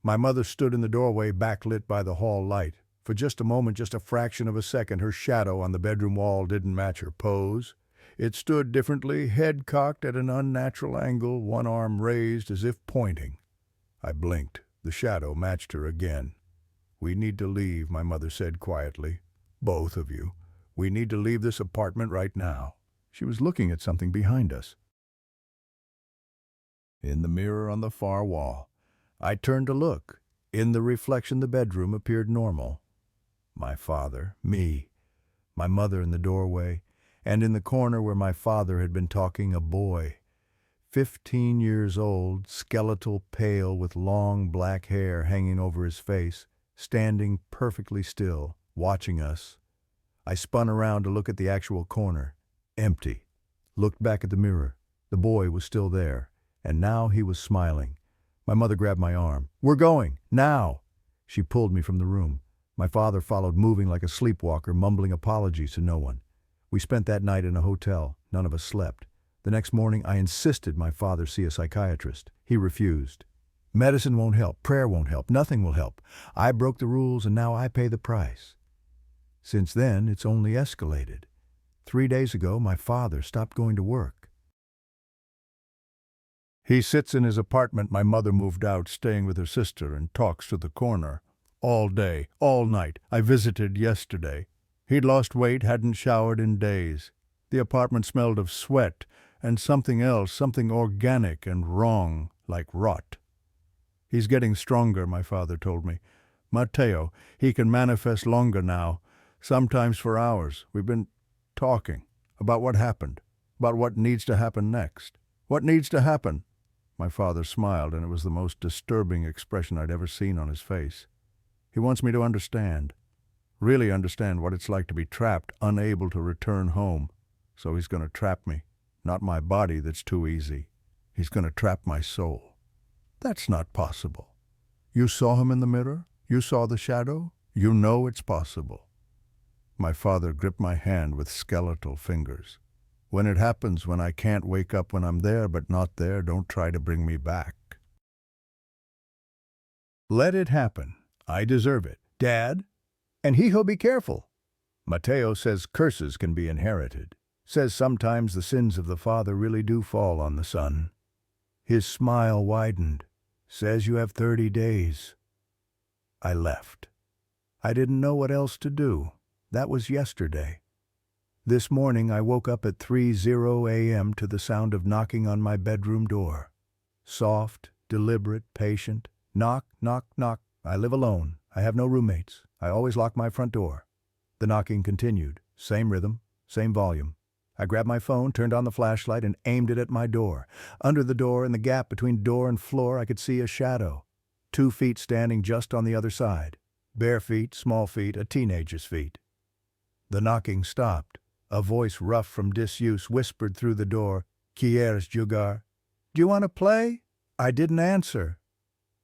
My mother stood in the doorway, backlit by the hall light. For just a moment, just a fraction of a second, her shadow on the bedroom wall didn't match her pose. It stood differently, head cocked at an unnatural angle, one arm raised as if pointing. I blinked. The shadow matched her again. We need to leave, my mother said quietly. Both of you. We need to leave this apartment right now. She was looking at something behind us. In the mirror on the far wall. I turned to look. In the reflection, the bedroom appeared normal. My father, me, my mother in the doorway, and in the corner where my father had been talking, a boy. 15 years old, skeletal, pale, with long black hair hanging over his face, standing perfectly still, watching us. I spun around to look at the actual corner. Empty. Looked back at the mirror. The boy was still there, and now he was smiling. My mother grabbed my arm. We're going, now! She pulled me from the room. My father followed, moving like a sleepwalker, mumbling apologies to no one. We spent that night in a hotel. None of us slept. The The next morning, I insisted my father see a psychiatrist. He refused. Medicine won't help, prayer won't help, nothing will help. I broke the rules and now I pay the price. Since then, it's only escalated. 3 days ago, my father stopped going to work. He sits in his apartment my mother moved out, staying with her sister, and talks to the corner. All day, all night. I visited yesterday. He'd lost weight, hadn't showered in days. The apartment smelled of sweat and something else, something organic and wrong, like rot. He's getting stronger, my father told me. Mateo, he can manifest longer now, sometimes for hours. We've been talking about what happened, about what needs to happen next. What needs to happen? My father smiled, and it was the most disturbing expression I'd ever seen on his face. He wants me to understand, really understand what it's like to be trapped, unable to return home. So he's going to trap me. Not my body that's too easy. He's going to trap my soul. That's not possible. You saw him in the mirror? You saw the shadow? You know it's possible. My father gripped my hand with skeletal fingers. When it happens, when I can't wake up when I'm there but not there, don't try to bring me back. Let it happen. I deserve it. Dad? And he'll be careful. Mateo says curses can be inherited. Says sometimes the sins of the father really do fall on the son. His smile widened. Says you have 30 days. I left. I didn't know what else to do. That was yesterday. This morning I woke up at 3:00 a.m. to the sound of knocking on my bedroom door. Soft, deliberate, patient. Knock, knock, knock. I live alone. I have no roommates. I always lock my front door. The knocking continued. Same rhythm, same volume. I grabbed my phone, turned on the flashlight, and aimed it at my door. Under the door, in the gap between door and floor, I could see a shadow. 2 feet standing just on the other side. Bare feet, small feet, a teenager's feet. The knocking stopped. A voice rough from disuse whispered through the door, "Quieres jugar?" "Do you want to play?" I didn't answer.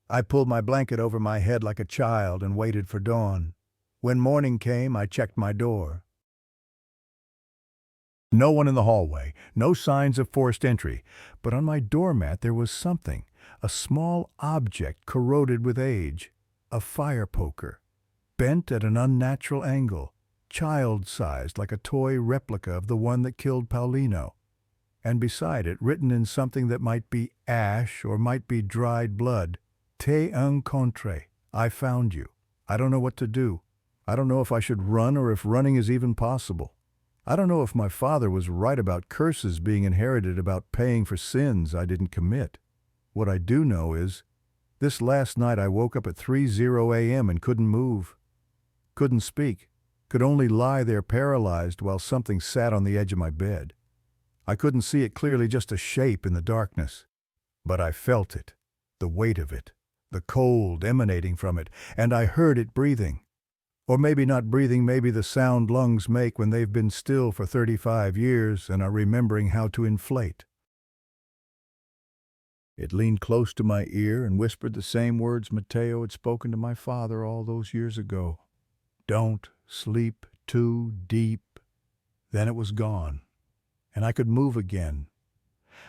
I pulled my blanket over my head like a child and waited for dawn. When morning came, I checked my door. No one in the hallway, no signs of forced entry, but on my doormat there was something, a small object corroded with age, a fire poker, bent at an unnatural angle, child-sized like a toy replica of the one that killed Paulino, and beside it, written in something that might be ash or might be dried blood, "Te encontré, I found you. I don't know what to do. I don't know if I should run or if running is even possible. I don't know if my father was right about curses being inherited, about paying for sins I didn't commit. What I do know is, this last night I woke up at 3:00 a.m. and couldn't move, couldn't speak, could only lie there paralyzed while something sat on the edge of my bed. I couldn't see it clearly, just a shape in the darkness. But I felt it, the weight of it, the cold emanating from it, and I heard it breathing. Or maybe not breathing, maybe the sound lungs make when they've been still for 35 years and are remembering how to inflate. It leaned close to my ear and whispered the same words Mateo had spoken to my father all those years ago. Don't sleep too deep. Then it was gone, and I could move again.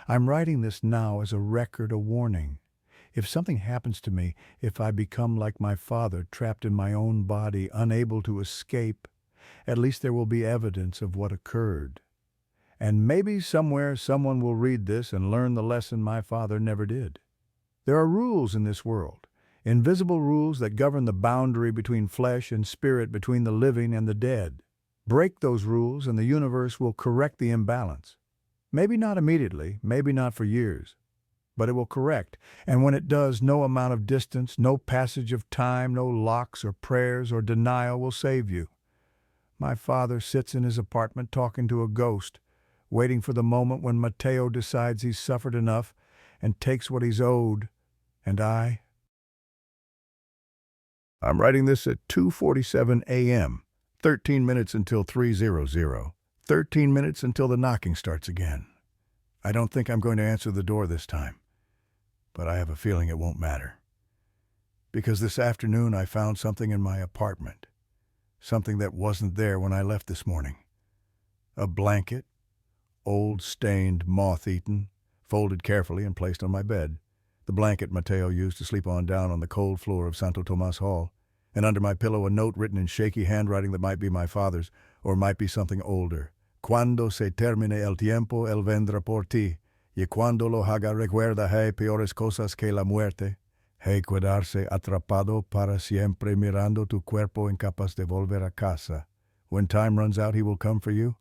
I'm writing this now as a record, a warning. If something happens to me, if I become like my father, trapped in my own body, unable to escape, at least there will be evidence of what occurred. And maybe somewhere someone will read this and learn the lesson my father never did. There are rules in this world, invisible rules that govern the boundary between flesh and spirit, between the living and the dead. Break those rules and the universe will correct the imbalance. Maybe not immediately, maybe not for years. But it will correct, and when it does, no amount of distance, no passage of time, no locks or prayers or denial will save you. My father sits in his apartment talking to a ghost, waiting for the moment when Mateo decides he's suffered enough and takes what he's owed, and I'm writing this at 2:47 a.m., 13 minutes until 3:00, 13 minutes until the knocking starts again. I don't think I'm going to answer the door this time. But I have a feeling it won't matter. Because this afternoon I found something in my apartment. Something that wasn't there when I left this morning. A blanket, old, stained, moth-eaten, folded carefully and placed on my bed. The blanket Mateo used to sleep on down on the cold floor of Santo Tomas Hall, and under my pillow a note written in shaky handwriting that might be my father's, or might be something older. Cuando se termine el tiempo, él vendrá por ti, y cuando lo haga recuerda hay peores cosas que la muerte. Hay quedarse atrapado para siempre mirando tu cuerpo incapaz de volver a casa. When time runs out, he will come for you.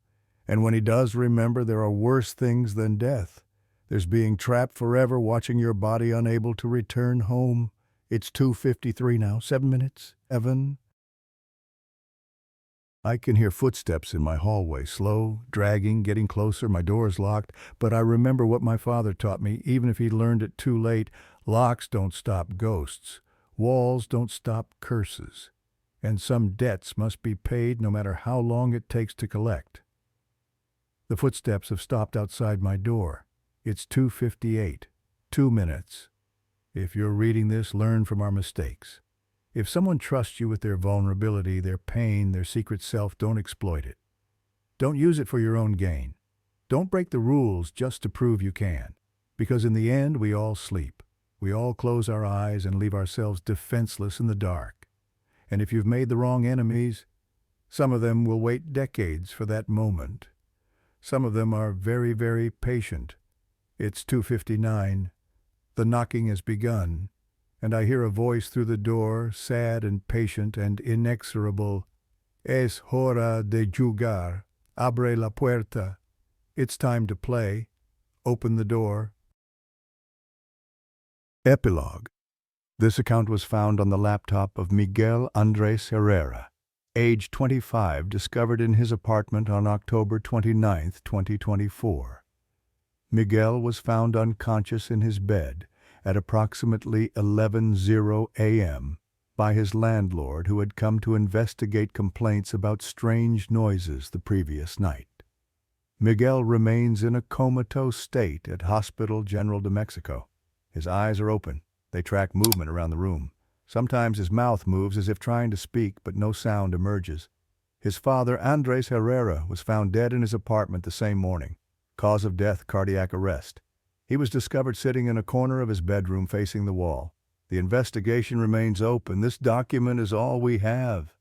And when he does, remember there are worse things than death. There's being trapped forever, watching your body unable to return home. It's 2:53 now. 7 minutes. Evan? I can hear footsteps in my hallway, slow, dragging, getting closer. My door's locked, but I remember what my father taught me, even if he learned it too late. Locks don't stop ghosts. Walls don't stop curses. And some debts must be paid no matter how long it takes to collect. The footsteps have stopped outside my door. It's 2:58. 2 minutes. If you're reading this, learn from our mistakes. If someone trusts you with their vulnerability, their pain, their secret self, don't exploit it. Don't use it for your own gain. Don't break the rules just to prove you can. Because in the end, we all sleep. We all close our eyes and leave ourselves defenseless in the dark. And if you've made the wrong enemies, some of them will wait decades for that moment. Some of them are very, very patient. It's 2:59. The knocking has begun, and I hear a voice through the door, sad and patient and inexorable. Es hora de jugar. Abre la puerta. It's time to play. Open the door. Epilogue. This account was found on the laptop of Miguel Andres Herrera, age 25, discovered in his apartment on October 29, 2024. Miguel was found unconscious in his bed at approximately 11:00 a.m. by his landlord, who had come to investigate complaints about strange noises the previous night. Miguel remains in a comatose state at Hospital General de Mexico. His eyes are open. They track movement around the room. Sometimes his mouth moves as if trying to speak, but no sound emerges. His father, Andres Herrera, was found dead in his apartment the same morning. Cause of death, cardiac arrest. He was discovered sitting in a corner of his bedroom facing the wall. The investigation remains open. This document is all we have.